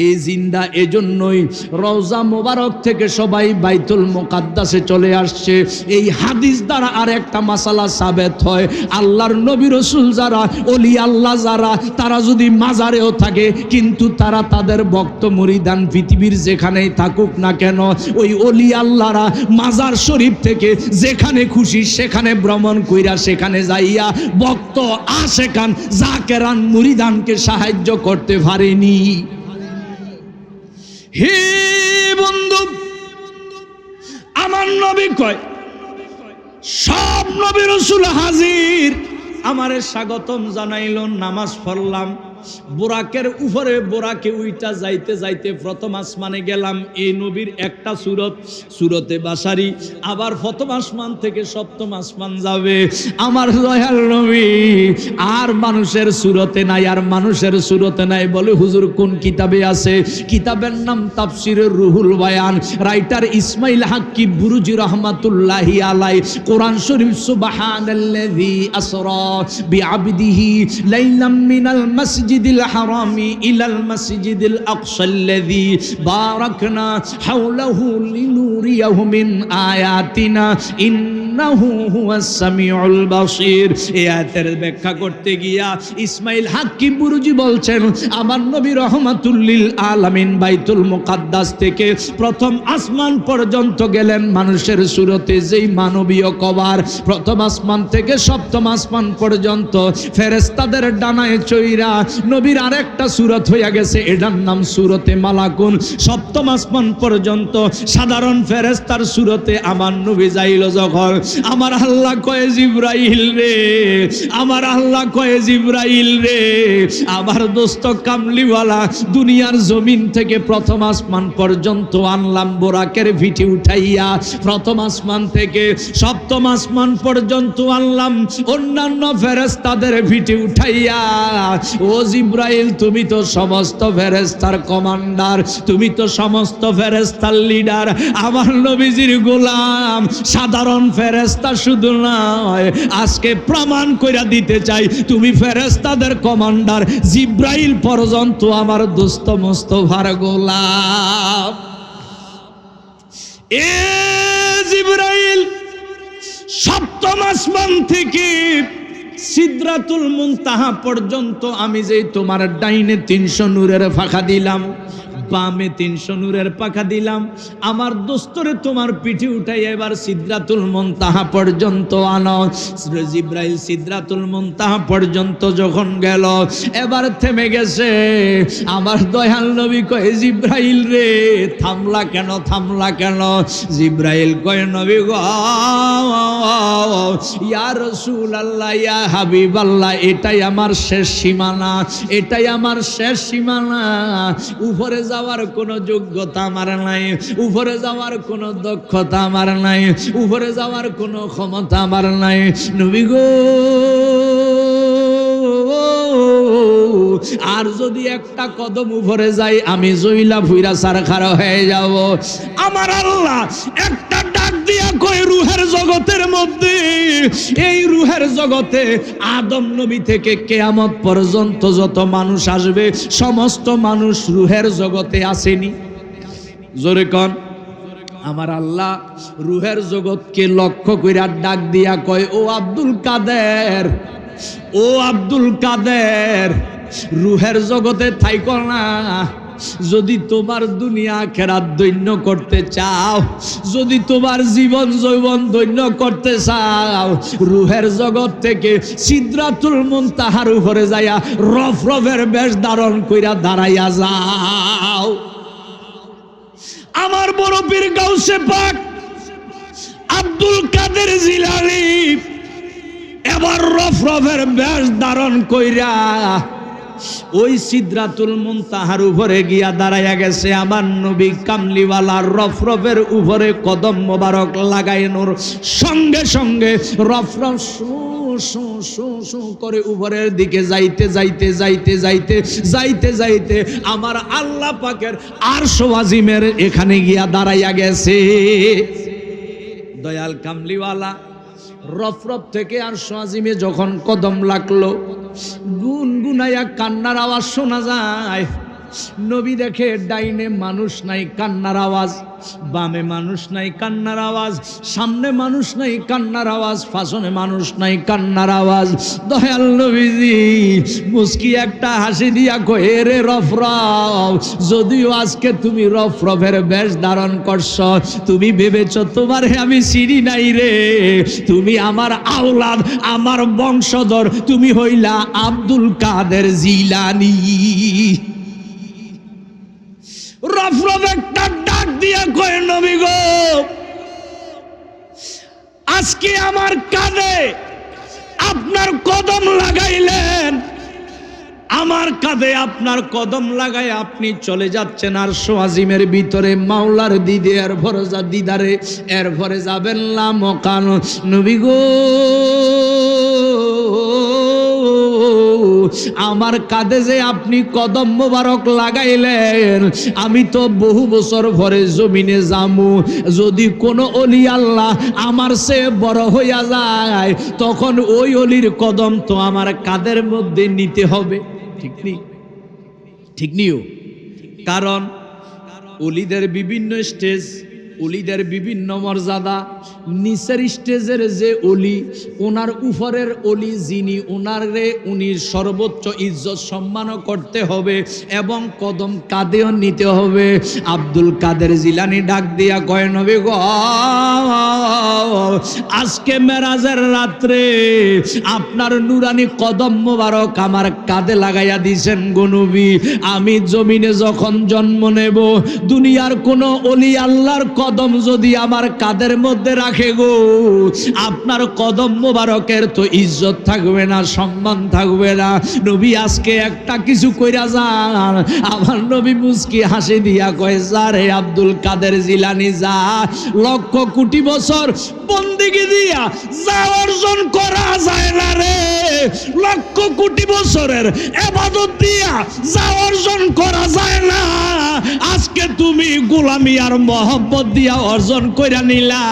এই জিন্দা এজন্যই রওজা মোবারক থেকে সবাই বাইতুল মুকাদ্দাসে চলে আসছে। এই হাদিস দ্বারা আর একটা মাসালা সাবেত হয়, আল্লাহর নবী রাসূল যারা, ওলি আল্লাহ যারা, তারা যদি মাজারেও থাকে কিন্তু তারা তাদের ভক্ত মুরিদান পৃথিবীর যেখানেই থাকুক না কেন, ওই ওলি আল্লাহরা মাজার শরীফ থেকে যেখানে খুশি সেখানে ভ্রমণ কইরা সেখানে যাইয়া ভক্ত আশেকান জাকেরান মুরিদানকে সাহায্য করতে পারেনি। হে বন্ধু, আমার নবী কয় সব নবী রাসূল হাজির, আমারে স্বাগতম জানাইল, নামাজ পড়লাম, বোরাকের উপরে বোরাকে উইটা যাইতে যাইতে প্রথম আসমানে গেলাম। এই নবীর একটা সুরত, সুরতে বাসারি, আবার প্রথম আসমান থেকে সপ্তম আসমান যাবে। আমার দয়াল নবী আর মানুষের সুরতে নাই, আর মানুষের সুরতে নাই। বলে হুজুর কোন কিতাবে আছে? কিতাবের নাম তাফসিরের রুহুল বায়ান, রাইটার ইসমাইল হাক্কি বুরুজি রহমাতুল্লাহি আলাই। কোরআন শরীফ সুবহানাল্লাযী আসরা বিআবদিহি লাইলাম মিনাল মাসজিদ الحرام إلى المسجد الأقصى الذي باركنا حوله لنريه من آياتنا إنه هو السميع البصير। এই আয়াতের ব্যাখ্যা করতে গিয়া ইসমাইল হাক্কি বুরুজি বলছেন, আমার নবী রহমাতুল লিল আলামিন বাইতুল মুকাদ্দাস থেকে প্রথম আসমান পর্যন্ত গেলেন মানুষের সুরতে। যেই মানবীয় কবার প্রথম আসমান থেকে সপ্তম আসমান পর্যন্ত ফেরেশতাদের ডানায় চইরা নবীর আরেকটা সূরত হইয়া গেছে, এটার নাম সূরতে মালাকুন। সপ্তম আসমান পর্যন্ত সাধারণ ফেরেশতার সূরতে আমার নবী যাইল যখন, আমার আল্লাহ কয়ে জিবরাইল রে, আমার আল্লাহ কয়ে জিবরাইল রে, আমার দোস্ত কামলিওয়ালা দুনিয়ার জমিন থেকে প্রথম আসমান পর্যন্ত আনলাম বোরাকের ভিটি উঠাইয়া, প্রথম আসমান থেকে সপ্তম আসমান পর্যন্ত আনলাম অন্যান্য ফেরেশতাদের ভিটি উঠাইয়া। ও জিবরাইল, তুমি তো সমস্ত ফেরেশতার কমান্ডার, তুমি তো সমস্ত ফেরেশতার লিডার, আমার নবীজির গোলাম সাধারণ ফেরেশতা শুধু নয়, আজকে প্রমাণ কইরা দিতে চাই তুমি ফেরেশতাদের কমান্ডার, জিবরাইল পর্যন্ত আমার দোস্ত মুস্তাফার গোলাম। এ জিবরাইল সপ্তম আসমান থেকে সিদরাতুল মুনতাহা পর্যন্ত আমি যে তোমার ডাইনে 300 নূরের ফাঁকা দিলাম, বামে 300 নূরের পাখা দিলাম, আমার দোস্তরে তোমার পিঠে উঠাই এবার সিদরাতুল মুনতাহা পর্যন্ত আনো। জিবরাইল সিদরাতুল মুনতাহা পর্যন্ত যখন গেল এবার থেমে গেছে। আমার দয়াল নবী কয় জিবরাইল রে থামলা কেন, থামলা কেন? জিবরাইল কয় নবী গো, ইয়া রাসূলুল্লাহ, ইয়া হাবিবাল্লাহ, এটাই আমার শেষ সীমানা, এটাই আমার শেষ সীমানা। উপরে যাওয়ার কোনো যোগ্যতা আমার নাই, উপরে যাওয়ার কোনো দক্ষতা আমার নাই, উপরে যাওয়ার কোনো ক্ষমতা আমার নাই। নবী গো, আর যদি একটা কদম উপরে যাই আমি জইলা ফুইরা সারখার হয়ে যাব। আমার আল্লাহ একটা ডাক দিয়া কয় রূহের জগতের মধ্যে, এই রূহের জগতে আদম নবী থেকে কিয়ামত পর্যন্ত যত মানুষ আসবে সমস্ত মানুষ রূহের জগতে আসেনি। জোরে কোন আমার আল্লাহ রূহের জগৎকে লক্ষ্য কইরা ডাক দিয়া কয় ও আব্দুল কাদের, ও আব্দুল কাদের, রূহের জগতে থাইকো না। যদি তোমার দুনিয়া আখিরাত দৈন্য করতে চাও, যদি তোমার জীবন যৌবন দৈন্য করতে চাও, রূহের জগৎ থেকে সিদরাতুল মুনতাহার উপরে যাইয়া রফরফের বেশ ধারণ কইরা দাঁড়াইয়া যাও। আমার বড় পীর গাউসে পাক আব্দুল কাদের জিলানী এবার রফরফের বেশ ধারণ কইরা ওই সিদরাতুল মুনতাহার উপরে গিয়া দাঁড়াইয়া গেছে। আমার নবী কামলিওয়ালা রফরফের উপরে কদম মোবারক লাগাইনোর সঙ্গে সঙ্গে রফরফ শু শু শু করে উপরের দিকে যাইতে যাইতে যাইতে যাইতে যাইতে যাইতে আমার আল্লাহ পাকের আরশ আজিমের এখানে গিয়া দাঁড়াইয়া গেছে। দয়াল কামলিওয়ালা রফরফ থেকে আরশ আজিমে যখন কদম লাগলো, গুনগুনাইয়া কান্নার আওয়াজ শোনা যায়। নবী দেখে ডাইনে মানুষ নাই, কান্নার আওয়াজ, বামে মানুষ নাই, কান্নার আওয়াজ, সামনে মানুষ নাই, কান্নার আওয়াজ, পাশনে মানুষ নাই, কান্নার আওয়াজ। দয়াল নবীজি মুস্কি একটা হাসি দিয়া কয়ে, রে রফরফ, যদিও আজকে তুমি রফরফের বেশ ধারণ করছ, তুমি ভেবেছ তোমারে আমি চিনি নাই রে, তুমি আমার আওলাদ, আমার বংশধর, তুমি হইলা আব্দুল কাদের জিলানী। রফরফ একটা ডাক দিয়া কয়, নবী গো, আজকে আমার কাঁধে আপনার কদম লাগাইলেন, আমার কাঁধে আপনার কদম লাগাই আপনি চলে যাচ্ছেন আরশ আজিমের ভিতরে মাওলার দিদে, এরপরে দিদারে, এরপরে যাবেন লামকান। নবী গো, আমার কাঁধে যে আপনি কদম মোবারক লাগাইলেন, আমি তো বহু বছর পরে জমিনে যামু, যদি কোনো অলি আল্লাহ আমার চেয়ে বড় হইয়া যায়, তখন ওই অলির কদম তো আমার কাঁধের মধ্যে নিতে হবে। ঠিক নেই? ঠিক নিও। কারণ অলিদের বিভিন্ন স্টেজ, অলিদের বিভিন্ন মর্যাদা। নিচের স্টেজের যে অলি, ওনার উপরের অলি যিনি, ওনারে উনি সর্বোচ্চ ইজ্জত সম্মানও করতে হবে এবং কদম কাঁধেও নিতে হবে। আব্দুল কাদের জিলানী ডাক দিয়া কয়, নবী গো, আজকে মেরাজের রাত্রে আপনার নুরানি কদম মোবারক আমার কাঁধে লাগাইয়া দিছেন গো নবী। আমি জমিনে যখন জন্ম নেব, দুনিয়ার কোনো অলি আল্লাহর কদম যদি আমার কাঁধের মধ্যে রাখে গো, আপনার কদম মোবারকের তো ইজ্জত থাকবে না, সম্মান থাকবে না। নবী আজকে একটা কিছু কইরা যান। আমার নবী মুস্কি হাসি দিয়া কয়, যা রে আব্দুল কাদের জিলানী যা, লক্ষ কোটি বছর বন্দেগী দিয়া যা অর্জন করা যায় না রে, লক্ষ কোটি বছরের ইবাদত দিয়া যা অর্জন করা যায় না, আজকে তুমি গোলামি আর মহব্বত দিয়া অর্জন কইরা নিলা।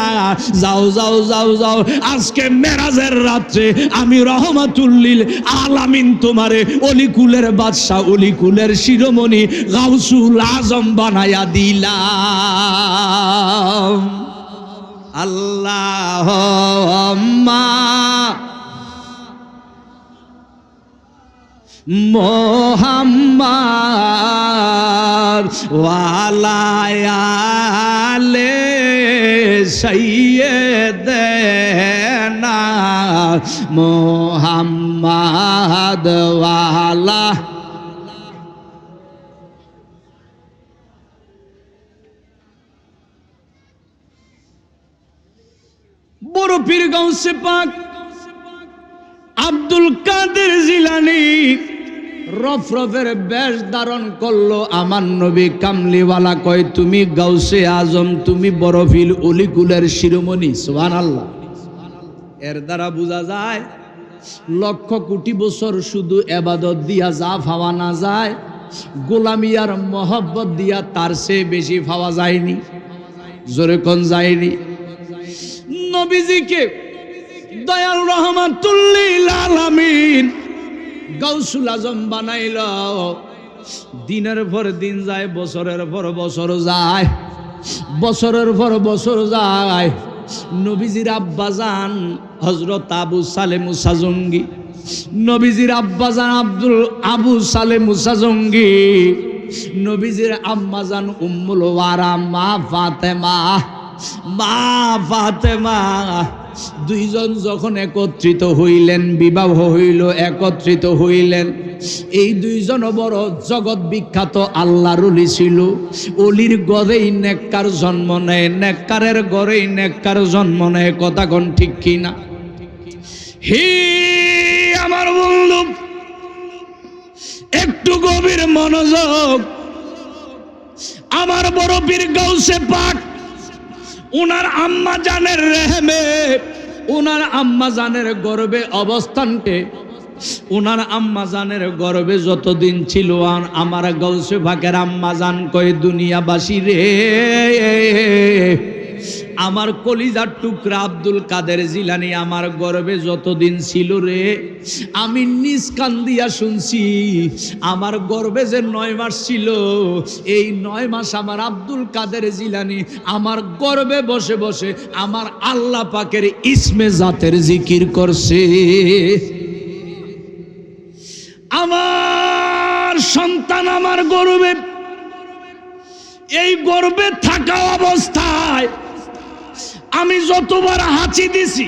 যাও যাও যাও যাও, আজকে মেরাজের রাত্রে আমি রহমাতুল্লিল আলামিন তোমারে অলিকুলের বাদশা, অলিকুলের শিরোমণি গাউসুল আজম বানায়া দিলাম। আল্লাহুম্মা মুহাম্মাদ ওয়া আলা আলি সাইয়্যিদিনা মুহাম্মাদ ওয়া আলা। বড় পীর গাউসে পাক আব্দুল কাদের জিলানী রফরফের বেশ ধারণ করলো। আমার নবী কামলিওয়ালা কয়, তুমি গাউসে আজম, তুমি বড় পীর অলিকুলের শিরোমণি। সুবহানাল্লাহ। এর দ্বারা বোঝা যায় লক্ষ কোটি বছর শুধু ইবাদত দিয়া যা পাওয়া না যায়, গোলামি আর মহব্বত দিয়া তার চেয়ে বেশি পাওয়া যায়নি। জোরে কোন যায়নি? নবীজিকে দয়াল রহমাতুল্লিল আলামিন গাউসুল আজম বানাইল। দিনের পর দিন যায়, বছরের পর বছর যায়, বছরের পর বছর যায়। নবীজির আব্বাজান হযরত আবু সালে মুসা জঙ্গি, নবীজির আব্বাজান আবু সালে মুসা জঙ্গি, নবীজির আম্মাজান উম্মুল ওয়ারা মা ফাতেমা, দুইজন যখন একত্রিত হইলেন, বিবাহ হইল, একত্রিত হইলেন। এই দুইজন বড় জগৎ বিখ্যাত আল্লাহর ওলি ছিল। অলির গড়েই নেককার জন্ম নেয়, নেককারের গড়েই নেককার জন্ম নেয়। কথা কোন ঠিক কিনা? হে আমার বন্ধু, একটু গভীর মনোযোগ। আমার বড় পীর গাউসে পাক উনার আম্মা জানের রেহমে, উনার আম্মা জানের গর্ভে অবস্থানকে, উনার আম্মা জানের গর্ভে যতদিন ছিল, আমার গাউসে পাকের আম্মা জান কয়, দুনিয়াবাসী রে, আমার কলিজার টুকরা আব্দুল কাদের জিলানী আমার গর্ভে যতদিন ছিল রে, আমি নিজ কান দিয়া শুনছি আমার গর্ভে যে 9 মাস ছিল, এই 9 মাস আমার আব্দুল কাদের জিলানী আমার গর্ভে বসে বসে আমার আল্লাহ পাকের ইসমে জাতের জিকির করছে। আমার সন্তান আমার গর্ভে, এই গর্ভে থাকা অবস্থায় আমি যতবার হাঁচি দিছি,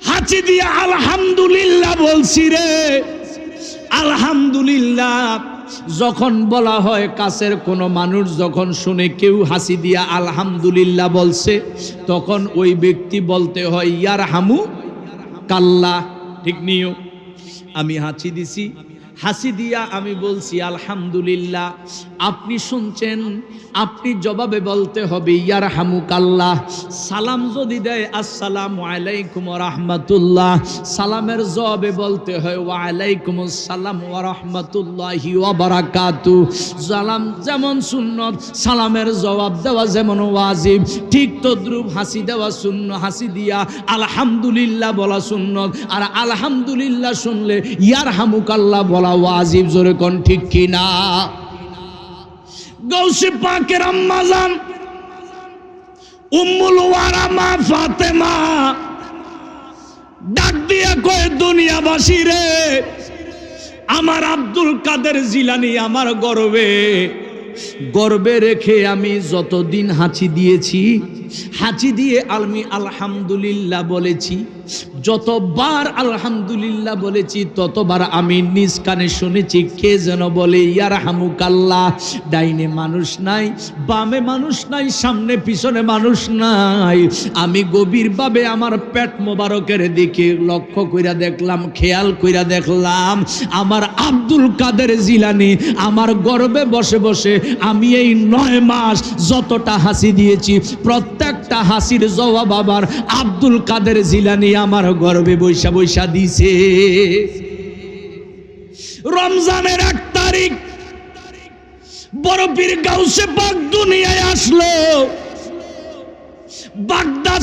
হাঁচি দিয়ে আলহামদুলিল্লাহ বলছি রে। আলহামদুলিল্লাহ যখন বলা হয়, কাছের কোনো মানুষ যখন শুনে কেউ হাসি দিয়া আলহামদুলিল্লাহ বলছে, তখন ওই ব্যক্তি বলতে হয় ইয়ারহামু কাল্লাহ। ঠিক নিও, আমি হাঁচি দিছি, হাসি দিয়া আমি বলছি আলহামদুলিল্লাহ। আপনি শুনছেন, আপনি জবাবে বলতে হবে ইয়ারহামুকাল্লাহ। সালাম যদি দেয় আসসালামু আলাইকুম ওয়া রাহমাতুল্লাহ, সালামের জবাবে বলতে হয় ওয়া আলাইকুমুস সালাম ওয়া রাহমাতুল্লাহি ওয়া বারাকাতুহু। সালাম যেমন সুন্নত, সালামের জবাব দেওয়া যেমন ওয়াজিব, ঠিক তদ্রূপ হাসি দেওয়া সুন্নাত, হাসি দিয়া আলহামদুলিল্লাহ বলা সুন্নত। আর আলহামদুলিল্লাহ শুনলে ইয়ারহামুকাল্লাহ বলা ওয়াজিব। জোরে কোন ঠিক কিনা? গৌসে পাকের আম্মা জান উম্মুল ওয়ারা মা ফাতেমা ডাক দিয়া কয়, দুনিয়াবাসী রে, আমার আব্দুল কাদের জিলানী আমার গর্বে রেখে আমি যতদিন হাঁচি দিয়েছি, হাঁচি দিয়ে আমি আলহামদুলিল্লাহ বলেছি, যতবার আলহামদুলিল্লাহ বলেছি ততবার আমি নিজ কানে শুনেছি কে যেন বলে ইয়ারহামুকাল্লাহ। ডাইনে মানুষ নাই, বামে মানুষ নাই, সামনে পিছনে মানুষ নাই। আমি গভীরভাবে আমার পেট মোবারকের দিকে লক্ষ্য কইরা দেখলাম, খেয়াল কইরা দেখলাম আমার আব্দুল কাদের জিলানী আমার গর্ভে বসে বসে আমি এই 9 মাস যতটা হাসি দিয়েছি, প্রত্যেকটা হাসির জবাব আবার আব্দুল কাদের জিলানী আমার গর্ভে বৈশা বৈশা দিছে। রমজানের 1 তারিখ বড় পীর গাউসে পাক দুনিয়ায় আসলো। বাগদাদ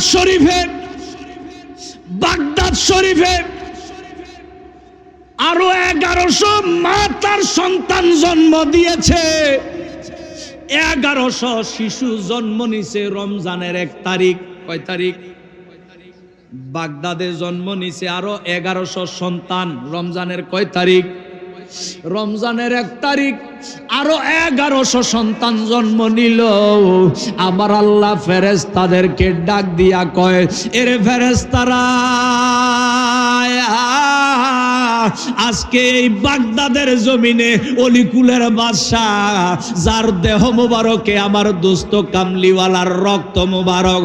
শরীফে আরো 1100 মা তার সন্তান জন্ম দিয়েছে। 1100 শিশু জন্ম নিছে রমজানের 1 তারিখ। কয় তারিখ? বাগদাদে জন্ম নিছে আরো 1100 সন্তান। রমজানের কয় তারিখ? রমজানের 1 তারিখ আরো 1100 সন্তান জন্ম নিল। আমার আল্লাহ ফেরেশতাদেরকে ডাক দিয়া কয়, এরে ফেরেশতারা, আজকে এই বাগদাদের জমিনে অলিকুলের বাদশাহ, যার দেহ মোবারকে আমার দোস্ত কামলিওয়ালার রক্ত মোবারক,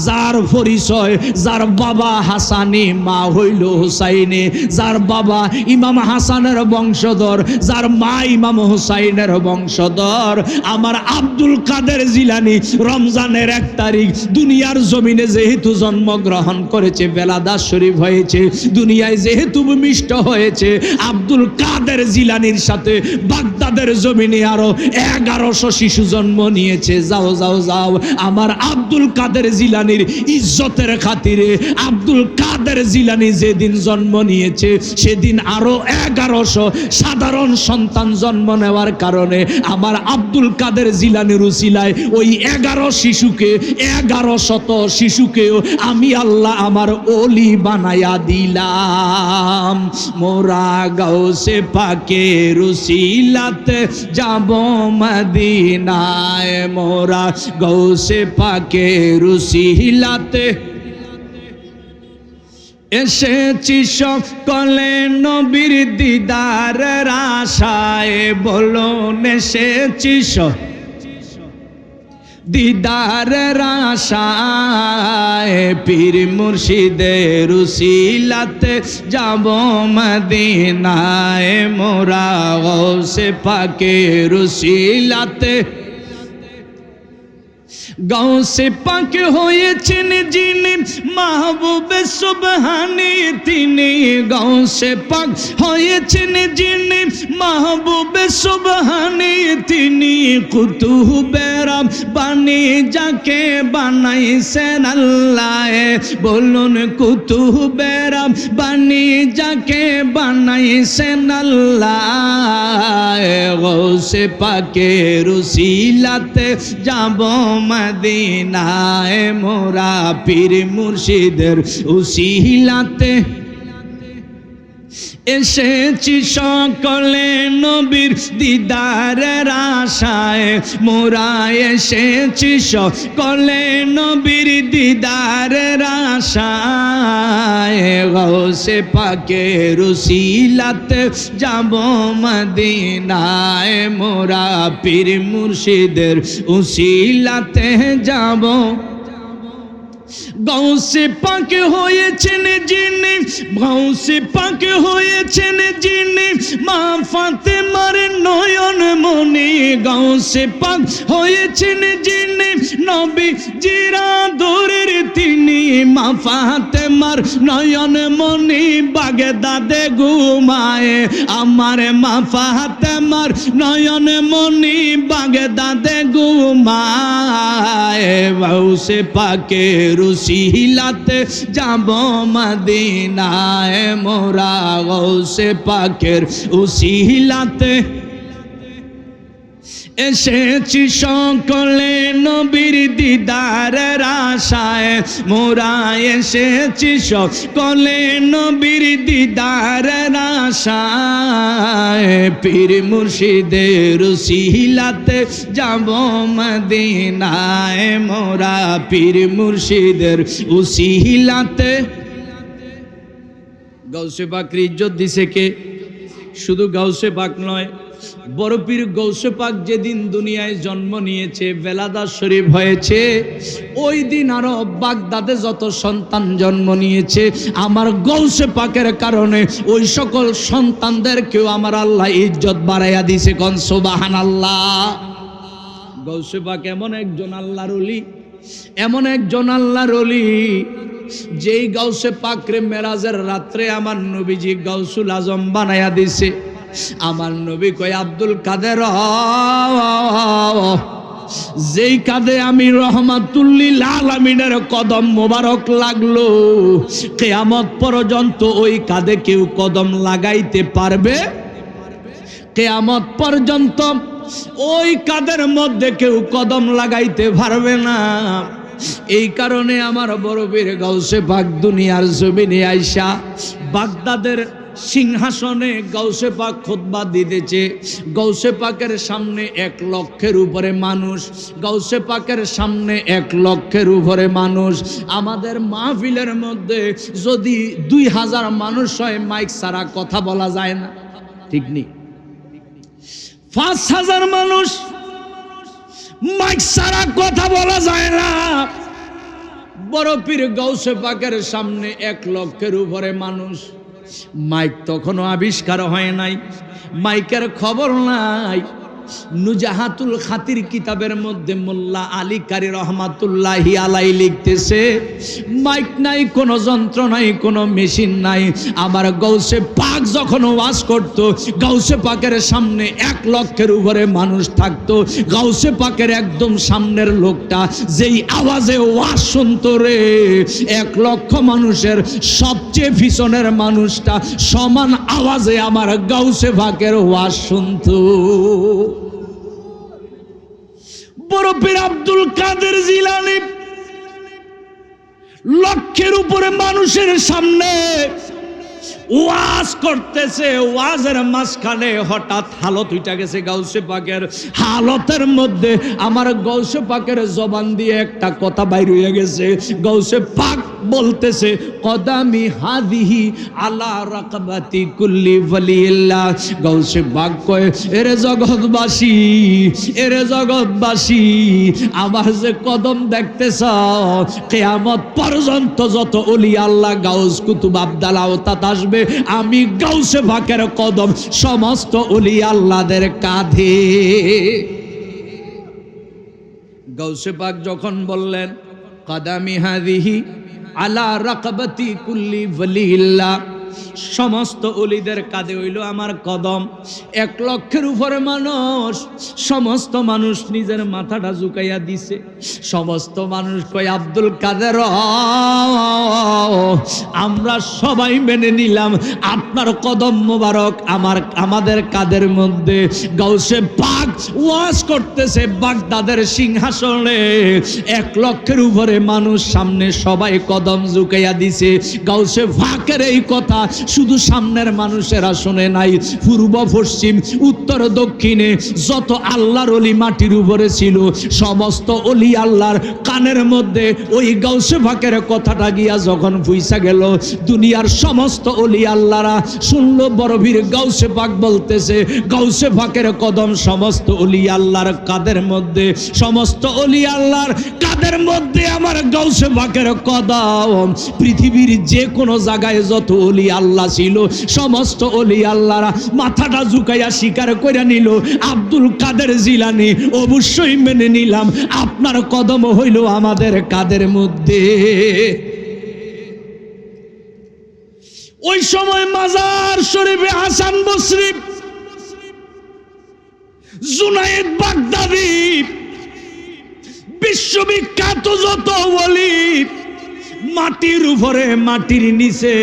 যার পরিচয়, যার বাবা হাসানি, মা হইল হুসাইনি, যার বাবা ইমাম হাসানের বংশধর, যার মা ইমাম হুসাইনের বংশধর, আমার আব্দুল কাদের জিলানী রমজানের 1 তারিখ দুনিয়ার জমিনে যেহেতু জন্মগ্রহণ করেছে, বেলাদাত শরীফ হয়েছে, দুনিয়ায় যেহেতু ভূমিষ্ঠ হয়েছে, আব্দুল কাদের জিলানীর সাথে বাগদাদের জমিনে আরো 1100 শিশু জন্ম নিয়েছে। যাও যাও যাও, আমার আব্দুল কাদের জিলানীর ইজ্জতের খাতিরে আব্দুল কাদের জিলানী যেদিন জন্ম নিয়েছে, সেদিন আরো 1100 সাধারণ সন্তান জন্ম নেওয়ার কারণে আমার আব্দুল কাদের জিলানীর উসিলায় ওই 1100 শিশুকেও আমি আল্লাহ আমার ওলি বানায়া দিলাম। মোরা গাউসে পাকের উসিলাতে যাব মদিনায়, মোরা গাউসে পাকের উসিলাতে এসেছি সকলে নবীর দিদারের আশায়। বলুন এসেছি দিদারের আশায়, পীর মুর্শিদের উসিলাতে যাব মদিনায়, মোরা গাউসে পাকের উসিলাতে গাউসে পাক হয়েছেন যিনি মাহবুবে সুবহানি তিনি, গাউসে পাক হয়েছেন যিনি মাহবুবে সুবহানি তিনি, কুতুবে রব্বানি যাকে বানাইছেন আল্লাহ, বলুন কুতুবে রব্বানি যাকে বানাইছেন আল্লাহ। গাউসে পাকের উসিলাতে যাব মদিনায় মোরা, পীর মুর্শিদের উসিলাতে এসেছি সকলে নবীর দিদারের আশায়, মোরা এসেছি সকলে নবীর দিদারের আশায়। গাউসে পাকের উসিলাতে যাব মদিনায় মোরা, পীর মুর্শিদের উসিলাতে যাব। গাউসে পাক হয়েছেন যিনি, গাউসে পাক হয়েছেন যিনি মা ফাতেমার নয়ন মনি, গাউসে পাক হয়েছেন যিনি নবী জিরাদরের তিনি, মা ফাতেমার নয়ন মনি বাগদাদে ঘুমায় আমার, মা ফাতেমার নয়ন মনি বাগদাদে ঘুমায়। গাউসে পাকের উসিলাতে যাব মদিনায় মোরা, গাউসে পাকের উসিলাতে এসেছি সকলে নবীর দিদারের আশায়, মোরা এসেছি সকলে নবীর দিদারের আশায়। পীর মুর্শিদের উসিলাতে যাব মদিনায় মোরা, পীর মুর্শিদের উসিলাতে। গাউসে পাকের ইজ্জত দিছে কে? শুধু গাউসে পাক নয়, বড় পীর গাউসে পাক যেদিন দুনিয়ায় জন্ম নিয়েছে, বেলাদা শরীফ হয়েছে, ওই দিন আরো বাগদাদে যত সন্তান জন্ম নিয়েছে আমার গাউসে পাকের কারণে ওই সকল সন্তানদেরকেও আমার আল্লাহ ইজ্জত বাড়াইয়া দিয়েছে। কোন সুবহানাল্লাহ। গাউসে পাক এমন একজন আল্লাহর ওলি, এমন একজন আল্লাহর ওলি, যেই গাউসে পাকরে মেরাজের রাত্রে আমার নবীজি গাউসুল আজম বানাইয়া দিছে। আমার নবী কয় আব্দুল কাদের, যেই কাঁধে আমি রহমাতুল্লিল আলামিনের কদম মোবারক লাগলো, কিয়ামত পর্যন্ত ওই কাঁধে কেউ কদম লাগাইতে পারবে? কিয়ামত পর্যন্ত ওই কাঁধের মধ্যে কেউ কদম লাগাইতে পারবে না। এই কারণে আমার বড় পীর গাউসে পাক দুনিয়ার জমিনে আইসা বাগদাদের সিংহাসনে গাউসে পাক খুতবা দিতেছে। গাউসে পাকের সামনে 1 লক্ষের উপরে মানুষ, গাউসে পাকের সামনে 1 লক্ষের উপরে মানুষ। আমাদের মাহফিলের মধ্যে যদি 2000 মানুষ হয়, মাইক ছাড়া কথা বলা যায় না, ঠিক নেই? 5000 মানুষ, মাইক ছাড়া কথা বলা যায় না। বড় পীর গাউসে পাকের সামনে 1 লক্ষের উপরে মানুষ, মাইক তখনও আবিষ্কার হয় নাই, মাইকের খবর নাই। নুজাহাতুল খাতির কিতাবের মধ্যে মোল্লা আলী কারি রহমাতুল্লাহি আলাই লিখতেছে, মাইক নাই, কোনো যন্ত্র নাই, কোনো মেশিন নাই। আমার গাউসে পাক যখন ওয়াজ করতো, গাউসে পাকের সামনে 1 লক্ষের উপরে মানুষ থাকতো। গাউসে পাকের একদম সামনের লোকটা যেই আওয়াজে ওয়াজ শুনতো রে, 1 লক্ষ মানুষের সবচেয়ে পিছনের মানুষটা সমান আওয়াজে আমার গাউসে পাকের ওয়াজ শুনতো। বড় পীর আব্দুল কাদের জিলানী লক্ষের উপরে মানুষের সামনে ওয়াজ করতেছে। ওয়াজের মাঝখানে হঠাৎ হালত উঠা গেছে গাউসে পাকের। হালতের মধ্যে আমার গাউসে পাকের জবান দিয়ে একটা কথা বাইর হয়ে গেছে। গাউসে পাক বলতেছে, কদামি হাদিহি আলা রাকবাতি কুল্লি ওয়ালিল্লাহ। গাউসে পাক কয়, এরে জগৎবাসী, এরে জগৎবাসী, আমার যে কদম দেখতেছ, কিয়ামত পর্যন্ত যত ওলি আল্লাহ গাউস কুতুব আবদাল আওতাত আসবে, আমি গাউসে পাকের কদম সমস্ত ওলি আল্লাহদের কাঁধে। গাউসে পাক যখন বললেন কাদামি হাদিহি আলা রাকাবাতি কুল্লি ওয়ালিল্লাহ, সমস্ত ওলিদের কাঁধে হইল আমার কদম। 1 লক্ষের উপরে মানুষ, সমস্ত মানুষ নিজের মাথাটা ঝুঁকাইয়া দিছে। সমস্ত মানুষ কয় আব্দুল কাদের আমরা সবাই মেনে নিলাম আপনার কদম মোবারক আমাদের কাদের মধ্যে। গাউসে পাক ওয়াজ করতেছে বাগদাদের সিংহাসনে, 1 লক্ষের উপরে মানুষ সামনে, সবাই কদম ঝুঁকাইয়া দিছে। গাউসে পাকের এই কথা শুধু সামনের মানুষেরা শুনে নাই, পূর্ব পশ্চিম উত্তর দক্ষিণে যত আল্লাহর ওলি মাটির উপরে ছিল সমস্ত ওলি আল্লাহর কানের মধ্যে ওই গাউসে পাকের কথাটা গিয়া যখন পৌঁছা গেল, দুনিয়ার সমস্ত ওলি আল্লাহরা শুনলো। বড়বীর গাউসে পাক বলতেছে গাউসে পাকের কদম সমস্ত ওলি আল্লাহর কাদের মধ্যে, সমস্ত ওলি আল্লাহর কাদের মধ্যে আমার গাউসে পাকের কদম। পৃথিবীর যে কোনো জায়গায় যত ওলি আল্লাহ ছিল সমস্ত ওলি আল্লাহরা মাথাটা ঝুঁকাইয়া স্বীকার করে নিল আব্দুল কাদের জিলানী অবশ্যই মেনে নিলাম আপনার কদম হইল আমাদের কাদের মধ্যে। ওই সময় মাজার শরীফে হাসান বসরি, জুনায়েদ বাগদাদি, বিশ্ববিখ্যাত যত ওলি মাটির উপরে মাটির নিচে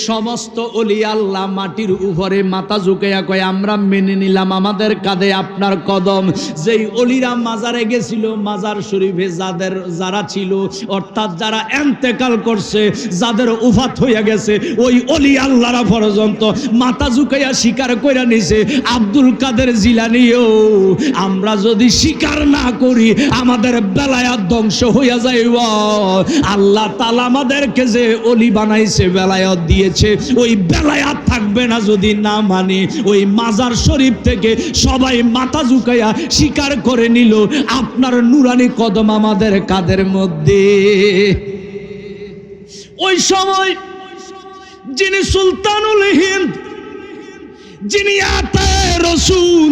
সমস্ত ওলি আল্লাহ মাটির উপরে মাথা ঝুঁকাইয়া কয় আমরা মেনে নিলাম আমাদের কাঁধে আপনার কদম। যেই ওলিরা মাজারে গেছিল, মাজার শরীফে যারা ছিল অর্থাৎ যারা এন্তেকাল করছে, যাদের উফাত হইয়া গেছে, ওই ওলি আল্লাহরা পর্যন্ত মাথা ঝুঁকাইয়া স্বীকার কইরা নিছে আব্দুল কাদের জিলানীও আমরা যদি স্বীকার না করি আমাদের বেলায়াত ধ্বংস হইয়া যাইব। আল্লাহ তাআলা আমাদেরকে যে ওলি বানাইছে, বেলায়াত দিয়েছে, ওই বেলায়াত থাকবে না যদি না মানি। ওই মাজার শরীফ থেকে সবাই মাথা ঝুঁকাইয়া স্বীকার করে নিল আপনার নুরানি কদম আমাদের কাদের মধ্যে। ওই সময় যিনি সুলতানুল হিন্দ, যিনি আতায়ে রসুল,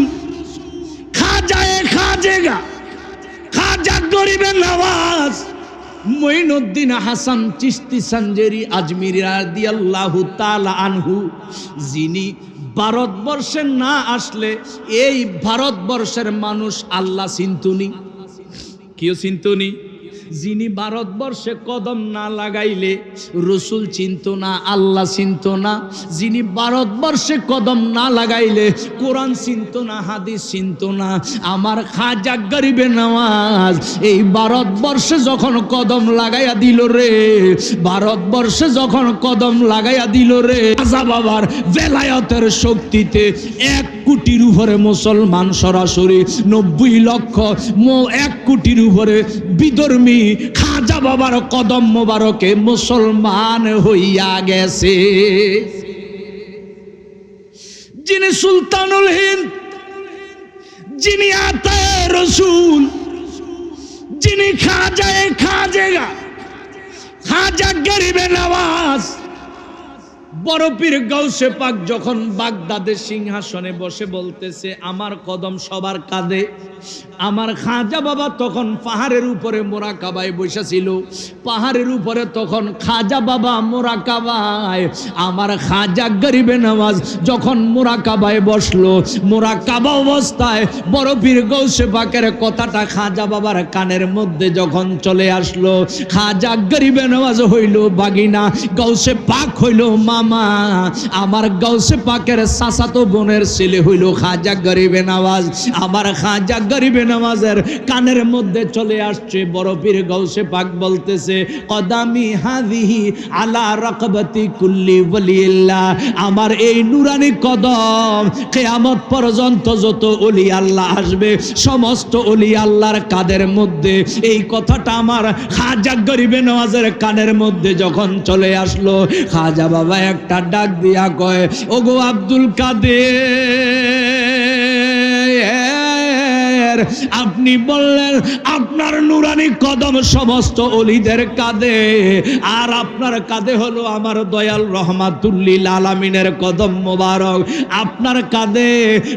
খাজা গরিবে নওয়াজ মঈনুদ্দিন হাসান চিশতি সঞ্জেরি আজমিরি রাদিয়াল্লাহু তাআলা আনহু, যিনি ভারতবর্ষে না আসলে এই ভারতবর্ষের মানুষ আল্লাহ চিনতুনি, কেউ চিনতুনি। যিনি ভারতবর্ষে কদম না লাগাইলে রসুল চিনত না, আল্লাহ চিনত না। যিনি ভারতবর্ষে কদম না লাগাইলে কোরআন চিনত না, হাদিস চিনত না। আমার খাজা গরিবে নওয়াজ এই ভারতবর্ষে যখন কদম লাগাইয়া দিল রে, ভারতবর্ষে যখন কদম লাগাইয়া দিল রে, খাজা বাবার বেলায়েতের শক্তিতে 1 কোটির উপরে মুসলমান, সরাসরি 90 লক্ষ, 1 কোটির উপরে বিধর্মী খাজা বাবার কদম মোবারকে মুসলমান হইয়া গেছে। যিনি সুলতানুল হিন্দ, যিনি আতায়ে রসুল, যিনি খাজা গরিবে নওয়াজ, বড় পীর গাউসে পাক যখন বাগদাদের সিংহাসনে বসে বলতেছে আমার কদম সবার কাঁধে, আমার খাজা বাবা তখন পাহাড়ের উপরে মোরাকাবায় বসেছিল। পাহাড়ের উপরে তখন খাজা বাবা মোরাকাবায়, আমার খাজা গরিবে নওয়াজ যখন মোরাকাবায় বসলো, মোরাকাবা অবস্থায় বড় পীর গাউসে পাকের কথাটা খাজা বাবার কানের মধ্যে যখন চলে আসলো, খাজা গরিবে নওয়াজ হইল বাগিনা, গাউসে পাক হইল মামা। আমার গাউসে পাকের চাচাতো বোনের ছেলে হইল খাজা গরিবে নওয়াজ। আমার খাজা গরিবে নওয়াজের কানের মধ্যে চলে আসছে বড় পীর গাউসে পাক বলতেছে কদামি হাদিহি আলা রাকবাতি কুল্লি ওয়ালিল্লাহ, আমার এই নুরানি কদম কিয়ামত পর্যন্ত যত ওলি আল্লাহ আসবে সমস্ত ওলি আল্লাহর কাদের মধ্যে। এই কথাটা আমার খাজা গরিবে নওয়াজের কানের মধ্যে যখন চলে আসলো, খাজা বাবা একটা ডাক দিয়া কয় ওগো আব্দুল কাদের, কাদের? আপনি বললেন আপনার নুরানি কদম সমস্ত ওলিদের কাঁধে, আর আপনার কাঁধে হলো আমার দয়াল রহমাতুল্লিল আলামিনের কদম মোবারক। আপনার কাঁধে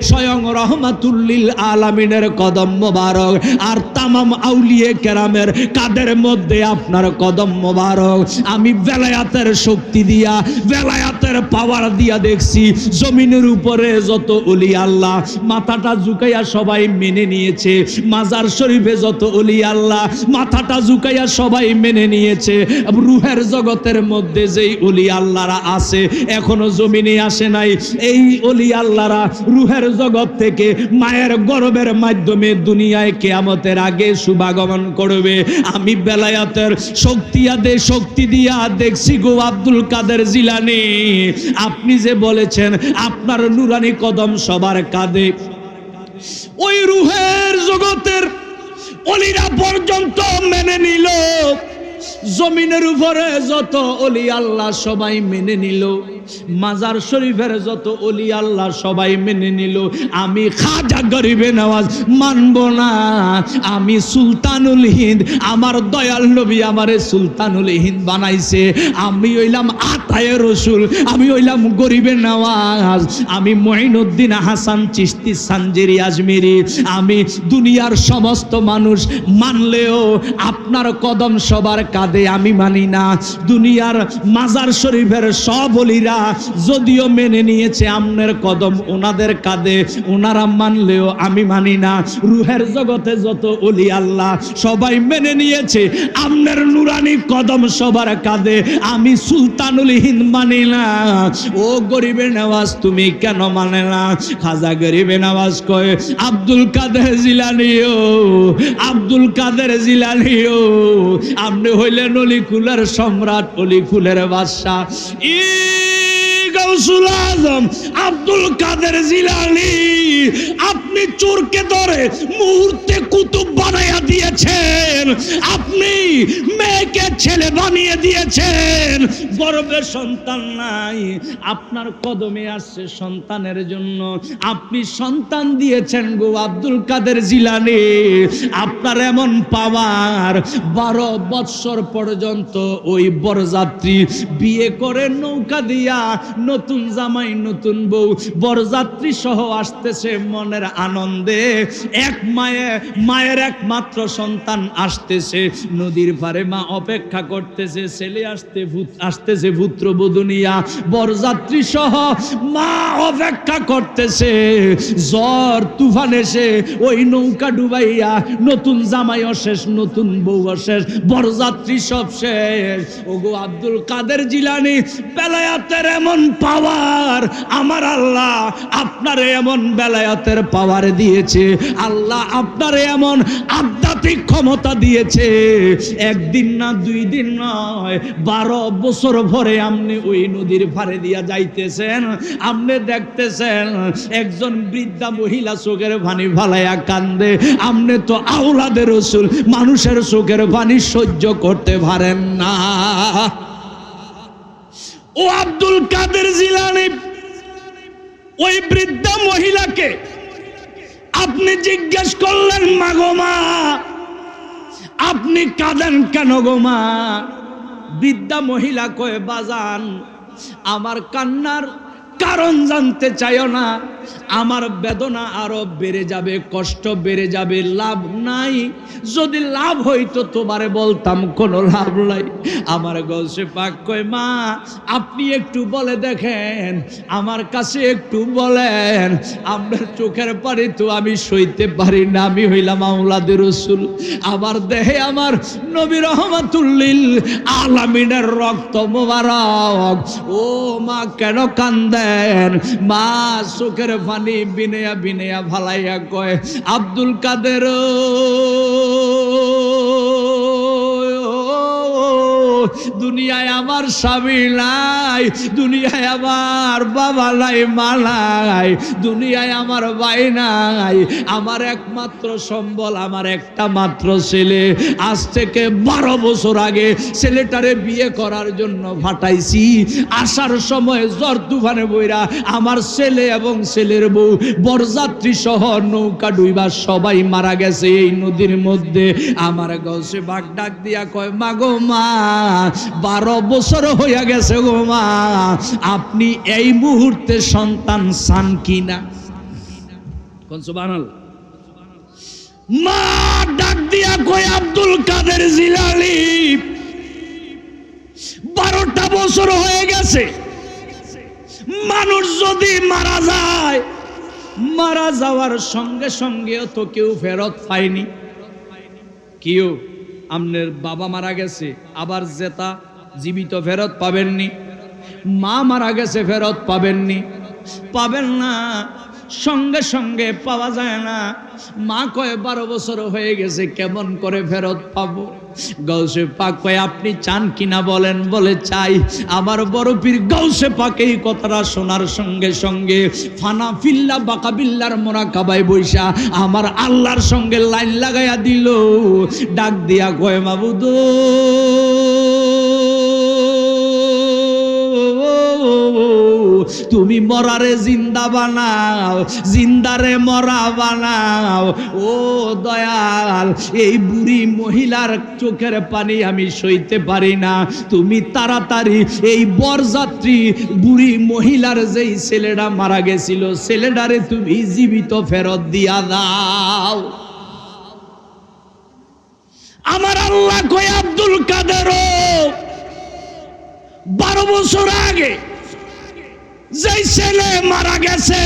স্বয়ং রহমাতুল্লিল আলামিনের কদম মোবারক, আর তামাম আউলিয়ে কেরামের কাঁধের মধ্যে আপনার কদম মোবারক। আমি বেলায়াতের শক্তি দিয়া, বেলায়াতের পাওয়ার দিয়া দেখছি জমিনের উপরে যত ওলি আল্লাহ মাথাটা ঝুঁকাইয়া সবাই মেনে নিয়েছে। মাজার শরীফে যত ওলি আল্লাহ মাথাটা ঝুঁকাইয়া সবাই মেনে নিয়েছে। রুহের জগতের মধ্যে যেই ওলি আল্লাহরা আছে এখনো জমিনে আসে নাই, এই ওলি আল্লাহরা রুহের জগৎ থেকে মায়ের গর্ভের মাধ্যমে দুনিয়ায় কিয়ামতের আগে শুভাগমন করবে। আমি বেলায়াতের শক্তি দিয়া দেখছি গো আব্দুল কাদের জিলানী, আপনি যে বলেছেন আপনার নুরানি কদম সবার কাঁধে, ওই রুহের জগতের ওলিরা পর্যন্ত মেনে নিল। জমিনের উপরে যত ওলি আল্লাহ সবাই মেনে নিল, মাজার শরীফের যত ওলি আল্লাহ সবাই মেনে নিল। আমি খাজা গরিবে নওয়াজ মানব না। আমি সুলতানুল হিন্দ, আমার দয়াল নবী আমারে সুলতানুল হিন্দ বানাইছে। আমি হইলাম আতায়ে রসুল, আমি হইলাম গরিবে নওয়াজ, আমি মঈনুদ্দিন হাসান চিশতি সানজিরি আজমিরি। আমি দুনিয়ার সমস্ত মানুষ মানলেও আপনার কদম সবার কাঁধে আমি মানি না। দুনিয়ার মাজার শরীফের সব ওলিরা যদিও মেনে নিয়েছে আমনের কদম ওনাদের কাঁধে, ওনারা মানলেও আমি মানি না। রুহের জগতে যত ওলি আল্লাহ সবাই মেনে নিয়েছে আমনের নুরানি কদম সবার কাঁধে, আমি সুলতানুল হিন্দ মানি না। ও গরিবে নওয়াজ তুমি কেন মানে না? খাজা গরিবে নওয়াজ কয় আব্দুল কাদের জিলানীও, আব্দুল কাদের জিলানীও, আপনি হইলেন অলিকুলের সম্রাট, অলিকুলের বাদশাহ। গাউসুল আজম আব্দুল কাদের জিলানী, আপনি চোরকে ধরে মুহূর্তে কুতুব বানাইয়া দিয়েছেন, আপনি মেয়েকে ছেলে বানিয়ে দিয়েছেন। গর্ভে সন্তান নাই, আপনার কদমে আসছে সন্তানের জন্য, আপনি সন্তান দিয়েছেন গো আব্দুল কাদের জিলানী। আপনার এমন পাওয়ার, 12 বৎসর পর্যন্ত ওই বরযাত্রী বিয়ে করে নৌকা দিয়া, নতুন জামাই নতুন বউ বরযাত্রী সহ আসতেছে মনের আনন্দে। এক মায়ের একমাত্র সন্তান আসতেছে, নদীর পারে মা অপেক্ষা করতেছে, ছেলে আসতেছে পুত্রবধূ নিয়া, বরযাত্রী সহ মা অপেক্ষা করতেছে। ঝড় তুফান এসে ওই নৌকা ডুবাইয়া, নতুন জামাইও শেষ, নতুন বউও শেষ, বরযাত্রী সব শেষ। ওগো আব্দুল কাদের জিলানী, বেলায়াতের এমন পাওয়ার আমার আল্লাহ আপনারে এমন বেলায়াতের পাওয়ার দিয়েছে, আল্লাহ আপনারে এমন আধ্যাত্মিক ক্ষমতা দিয়েছে। একদিন না, 2 দিন নয়, 12 বছর ভরে আপনি ওই নদীর পারে দিয়া যাইতেছেন, আপনি দেখতেছেন একজন বৃদ্ধা মহিলা চোখের পানি ফালাইয়া কান্দে। আপনি তো আওলাদে রসুল, মানুষের চোখের পানি সহ্য করতে পারেন না। ও আব্দুল কাদের জিলানী, ওই বৃদ্ধা মহিলাকে আপনি জিজ্ঞেস করলেন, মা গো মা, আপনি কাঁদেন কেন গো মা? বৃদ্ধা মহিলা কয়, বাজান, আমার কান্নার কারণ জানতে চাইও না, আমার বেদনা আরো বেড়ে যাবে, কষ্ট বেড়ে যাবে, লাভ নাই। যদি লাভ হইতো তোমারে বলতাম, কোনো লাভ নাই। আমার গলসে পাক কয়, মা আপনি একটু বলে দেখেন, আমার কাছে একটু বলেন, আপনার চোখের পানি তো আমি সইতে পারি না, আমি হইলাম আওলাদে রসুল, আমার দেহে আমার নবী রহমাতুল্লিল আলামিনের রক্ত মোবারক। ও মা কেন কান্দেন? মা চোখের পানি বিনয়া বিনয়া ভালাইয়া কয়, আব্দুল কাদের দুনিয়ায় আমার স্বামী নাই, দুনিয়ায় আমার বাবা নাই, মা নাই, দুনিয়ায় আমার ভাই নাই, আমার একমাত্র সম্বল আমার একটা মাত্র ছেলে। আজ থেকে 12 বছর আগে ছেলেটারে বিয়ে করার জন্য ফাটাইছি। আসার সময় ঝড় তুফানে বইরা আমার ছেলে এবং ছেলের বউ বরযাত্রী সহ নৌকা ডুইবা সবাই মারা গেছে এই নদীর মধ্যে। আমার গৌসে বাগ ডাক দিয়া কয়, মা গো মা, 12 বছর হইয়া গেছে গো মা, আপনি এই মুহূর্তে সন্তান চান কিনা? কোন সুবহানাল্লাহ। মা ডাক দিয়া কয়, আব্দুল কাদের জিলানী, 12টা বছর হয়ে গেছে। মানুষ যদি মারা যায়, মারা যাওয়ার সঙ্গে সঙ্গেও তো কেউ ফেরত পায়নি। কেউ, আপনার বাবা মারা গেছে, আবার জেতা জীবিত ফেরত পাবেননি। মা মারা গেছে, ফেরত পাবেননি, পাবেন না, সঙ্গে সঙ্গে পাওয়া যায় না। মা কয় 12 বছর হয়ে গেছে, কেমন করে ফেরত পাবো? গৌসে পাক কয়, আপনি চান কিনা বলেন? বলে চাই। আমার বড় পীর গৌসে পাক এই কথাটা শোনার সঙ্গে সঙ্গে ফানা ফিল্লা বাকা বিল্লার মোরাকাবায় বৈশা আমার আল্লাহর সঙ্গে লাইন লাগাইয়া দিল। ডাক দিয়া কয়, মাবুদ তুমি মরারে জিন্দা বানাও, জিন্দারে মরা বানাও। ও দয়াল, এই বুড়ি মহিলার চোখের পানি আমি সইতে পারি না, তুমি তাড়াতাড়ি এই বরযাত্রী বুড়ি মহিলার যেই ছেলেটা মারা গেছিল, ছেলেটারে তুমি জীবিত ফেরত দিয়া দাও। আমার আল্লাহ কয়, আব্দুল কাদের 12 বছর আগে যেই ছেলে মারা গেছে,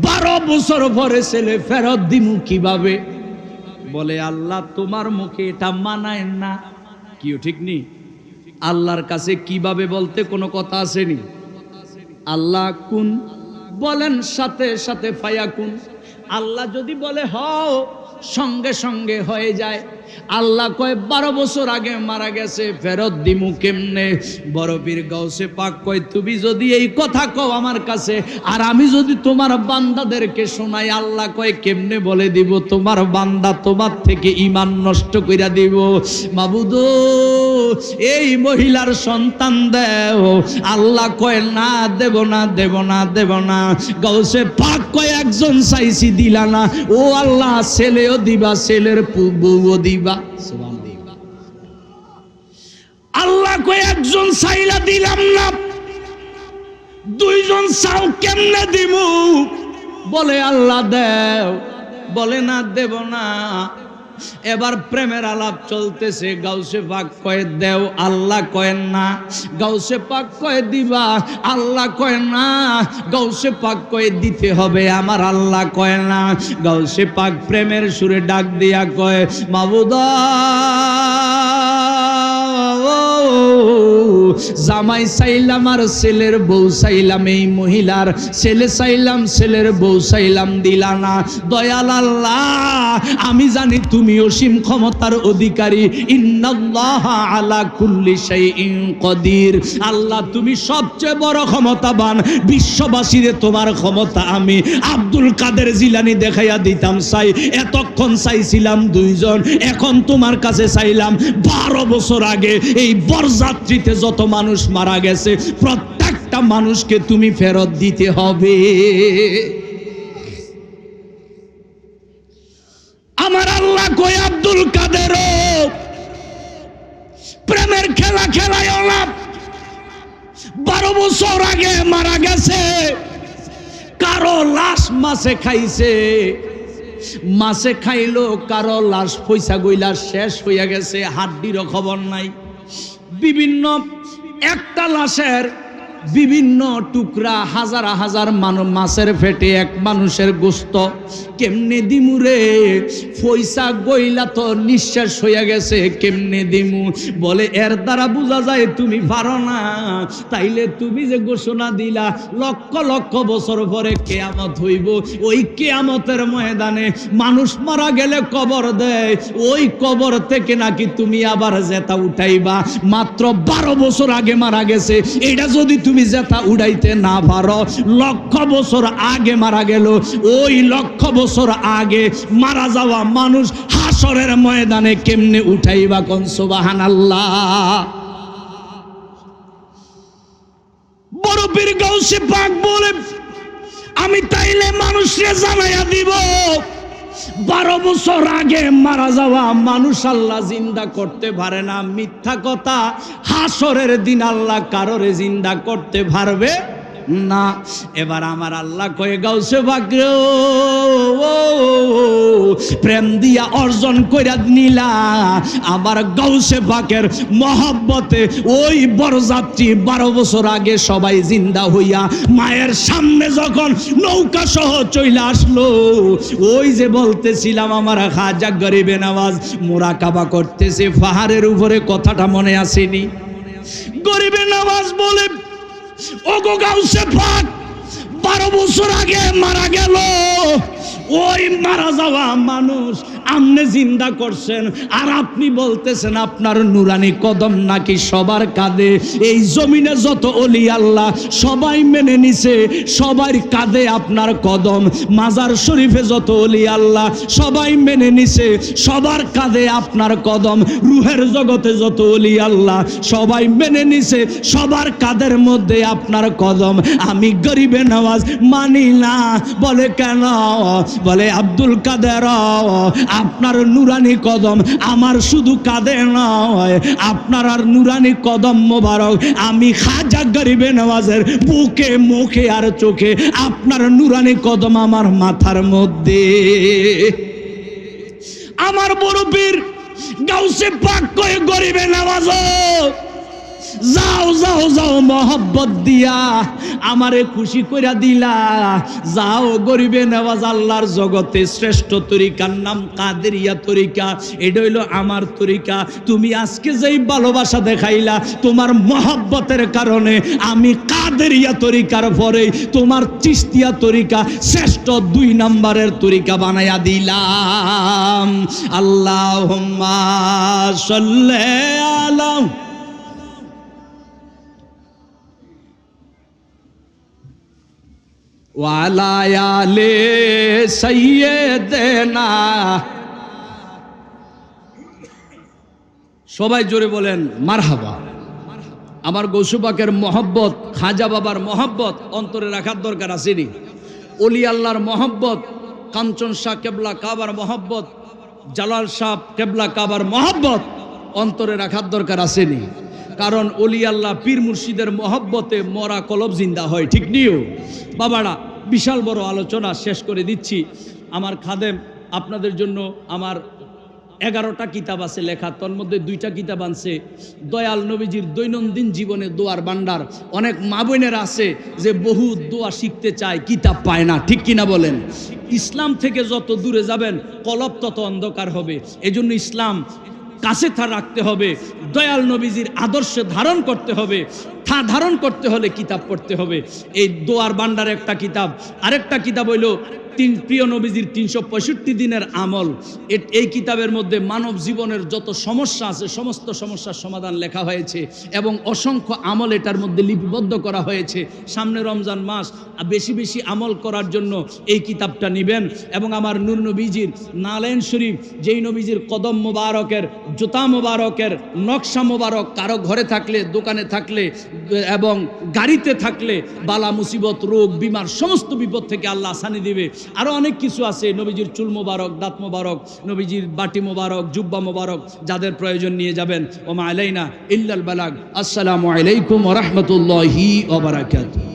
12 বছর পরে ছেলে ফেরত দিমু কিভাবে? বলে, আল্লাহ তোমার মুখে এটা মানায় না। কিও ঠিক নি? আল্লাহর কাছে কিভাবে বলতে কোনো কথা আসেনি। আল্লাহ কুন বলেন, সাথে সাথে ফায়াকুন। আল্লাহ যদি বলে হও, সঙ্গে সঙ্গে হয়ে যায়। আল্লাহ কয় 12 বছর আগে মারা গেছে, ফেরত দিমু কেমনে? বড় পীর গৌসে পাক কয়, তুমি যদি এই কথা কও আমার কাছে, আর আমি যদি তোমার বান্দাদেরকে শোনাই, আল্লাহ কয় কেমনে বলে দিব? তোমার বান্দা তোমার থেকে ঈমান নষ্ট কইরা দিব। মাবুদ এই মহিলার সন্তান দেও। আল্লাহ কয়, না দেব না, দেব না, দেব না। গৌসে পাক কয়, একজন চাইছি দিলা না। ও আল্লাহ, ছেলেও দিবা, ছেলের বউও দিবা। আল্লাহ কয়, একজন চাইলা দিলাম না, 2 জন চাও, কেমনে দিব? বলে, আল্লাহ দেও। বলে, না দেব না। এবার প্রেমের আলাপ চলতেছে। গাউসে পাক কয় দেও, আল্লাহ কয় না। গাউসে পাক কয় দিবা, আল্লাহ কয় না। গাউসে পাক কয় দিতে হবে, আমার আল্লাহ কয় না। গাউসে পাক প্রেমের সুরে ডাক দিয়া কয়, মাবুদা জামাই চাইলাম আর ছেলের বউ চাইলাম, এই মহিলার ছেলে চাইলাম, ছেলের বউ চাইলাম, দিলা না। দয়াল আল্লাহ, আমি জানি তুমি অসীম ক্ষমতার অধিকারী। ইন্নাল্লাহা আলা কুল্লি শাইইন কদির। আল্লাহ তুমি সবচেয়ে বড় ক্ষমতাবান। বিশ্ববাসীরে তোমার ক্ষমতা আমি আব্দুল কাদের জিলানী দেখাইয়া দিতাম চাই। এতক্ষণ চাইছিলাম 2 জন, এখন তোমার কাছে চাইলাম 12 বছর আগে এই বরযাত্রীতে যত মানুষ মারা গেছে, প্রত্যেকটা মানুষকে তুমি ফেরত দিতে হবে। আমার আল্লাহ কই, আব্দুল কাদের প্রেমের খেলা খেলায় না। 12 বছর আগে মারা গেছে, কারো লাশ মাছে খাইছে, মাছে খাইলো, কারো লাশ পয়সা গইলা শেষ হইয়া গেছে, হাড্ডিরও খবর নাই। বিভিন্ন একটা লাশের বিভিন্ন টুকরা হাজার হাজার মাছের ফেটে এক মানুষের গোস্ত কেমনে দিমু রে, পয়সা গইলা তো নিঃশ্বাস হইয়া গেছে, কেমনে দিমু? বলে এর দ্বারা বোঝা যায় তুমি পারো না। তাইলে তুমি যে ঘোষণা দিলা লক্ষ লক্ষ বছর পরে কিয়ামত হইব, ওই কিয়ামতের ময়দানে মানুষ মারা গেলে কবর দেয়, ওই কবর থেকে নাকি তুমি আবার জেতা উঠাইবা। মাত্র 12 বছর আগে মারা গেছে, এটা যদি তুমি জেতা উড়াইতে না পারো, লক্ষ বছর আগে মারা গেল, ওই লক্ষ বছর আগে মারা যাওয়া মানুষ হাসরের ময়দানে কেমনে উঠাইবা? কোন সুবহানাল্লাহ। বড় পীর গাউসে পাক বলে, আমি তাইলে মানুষকে জানাইয়া দিব 12 বছর আগে মারা যাওয়া মানুষ আল্লাহ জিন্দা করতে পারে না। মিথ্যা কথা, হাসরের দিন আল্লাহ কারোরে জিন্দা করতে পারবে না। এবার আমার আল্লাহ কয়ে গাউসে পাক প্রেম দিয়া অর্জন কইরা নিলা আমার গাউসে পাকের মহব্বতে ওই বরযাত্রী 12 বছর আগে সবাই জিন্দা হইয়া মায়ের সামনে যখন নৌকা সহ চইলা আসলো, ওই যে বলতেছিলাম আমার খাজা গরিবে নওয়াজ মুরাকাবা করতেছে পাহাড়ের উপরে, কথাটা মনে আসেনি? গরিবে নওয়াজ বলে, ওগো গাউসে পাক 12 বছর আগে মারা গেল, ওই মারা যাওয়া মানুষ আমনে জিন্দা করছেন, আর আপনি বলতেছেন আপনার নুরানি কদম নাকি সবার কাঁধে। এই জমিনে যত ওলি আল্লাহ সবাই মেনে নিছে, সবার কাঁধে আপনার কদম। মাজার শরীফে যত ওলি আল্লাহ সবাই মেনে নিছে, সবার কাঁধে আপনার কদম। রুহের জগতে যত ওলি আল্লাহ সবাই মেনে নিছে, সবার কাঁধের মধ্যে আপনার কদম। আমি গরিবে নওয়াজ মানি না। বলে কেন? বলে আব্দুল কাদের আপনার নুরানি কদম আমার শুধু কাঁধে নয়, আপনার আর নুরানি কদম মোবারক আমি খাজা গরিবে নওয়াজের বুকে মুখে আর চোখে, আপনার নুরানি কদম আমার মাথার মধ্যে। আমার বড় পীর গাউসে পাক কয়ে গরিবে নওয়াজ যাও যাও যাও মহব্বত দিয়া আমারে খুশি কইরা দিলা, যাও গরিবে নওয়াজ আল্লাহর জগতে শ্রেষ্ঠ তরিকার নাম কাদেরিয়া তরিকা, এটা হইল আমার তরিকা। তুমি আজকে যেই ভালোবাসা দেখাইলা তোমার মহব্বতের কারণে আমি কাদেরিয়া তরিকার পরে তোমার চিশতিয়া তরিকা শ্রেষ্ঠ 2 নম্বরের তরিকা বানাইয়া দিলাম। আল্লাহুম্মা সাল্লি আলা ওয়ালা আলে সাইয়্যিদিনা। সবাই জোরে বলেন মারহাবা। আমার গৌসে পাকের মহব্বত, খাজা বাবার মহব্বত অন্তরে রাখার দরকার আসেনি? ওলি আল্লাহর মহব্বত, কাঞ্চন শাহ কেবলা কাবার মহব্বত, জালাল শাহ কেবলা কাবার মহব্বত অন্তরে রাখার দরকার আসেনি? কারণ ওলি আল্লাহ পীর মুর্শিদের মহব্বতে মরা কলব জিন্দা হয়, ঠিক নিও বাবারা। বিশাল বড় আলোচনা শেষ করে দিচ্ছি। আমার খাদেম আপনাদের জন্য আমার 11টা কিতাব আছে লেখা, তোর মধ্যে 2টা কিতাব আনছে দয়াল নবীজির দৈনন্দিন জীবনে দোয়ার ভান্ডার। অনেক মা বোনেরা আছে যে বহু দোয়া শিখতে চায়, কিতাব পায় না, ঠিক কিনা বলেন? ইসলাম থেকে যত দূরে যাবেন কলব তত অন্ধকার হবে। এজন্য ইসলাম কাছে রাখতে হবে, দয়াল নবীজির আদর্শে ধারণ করতে হবে। ধারণ করতে হলে কিতাব পড়তে হবে। এই দোয়ার ভান্ডার একটা কিতাব, আরেকটা কিতাব হইল প্রিয় নবীজির 365 দিনের আমল। এই কিতাবের মধ্যে মানব জীবনের যত সমস্যা আছে সমস্ত সমস্যার সমাধান লেখা হয়েছে এবং অসংখ্য আমল এটার মধ্যে লিপিবদ্ধ করা হয়েছে। সামনে রমজান মাস, বেশি বেশি আমল করার জন্য এই কিতাবটা নেবেন। এবং আমার নূর নবীজির নালায়েন শরীফ, যেই নবীজির কদম মোবারকের, জুতা মোবারকের নকশা মোবারক কারো ঘরে থাকলে, দোকানে থাকলে এবং গাড়িতে থাকলে বালা মুসিবত, রোগ, বিমার সমস্ত বিপদ থেকে আল্লাহ আসানি দিবে। আরো অনেক কিছু আছে, নবীজির চুল মোবারক, দাঁত মোবারক, নবীজির বাটি মোবারক, জুব্বা মোবারক, যাদের প্রয়োজন নিয়ে যাবেন। ওমা আলাইনা ইল্লাল বালাগ। আসসালামু আলাইকুম ওয়া রাহমাতুল্লাহি ওয়া বারাকাতুহু।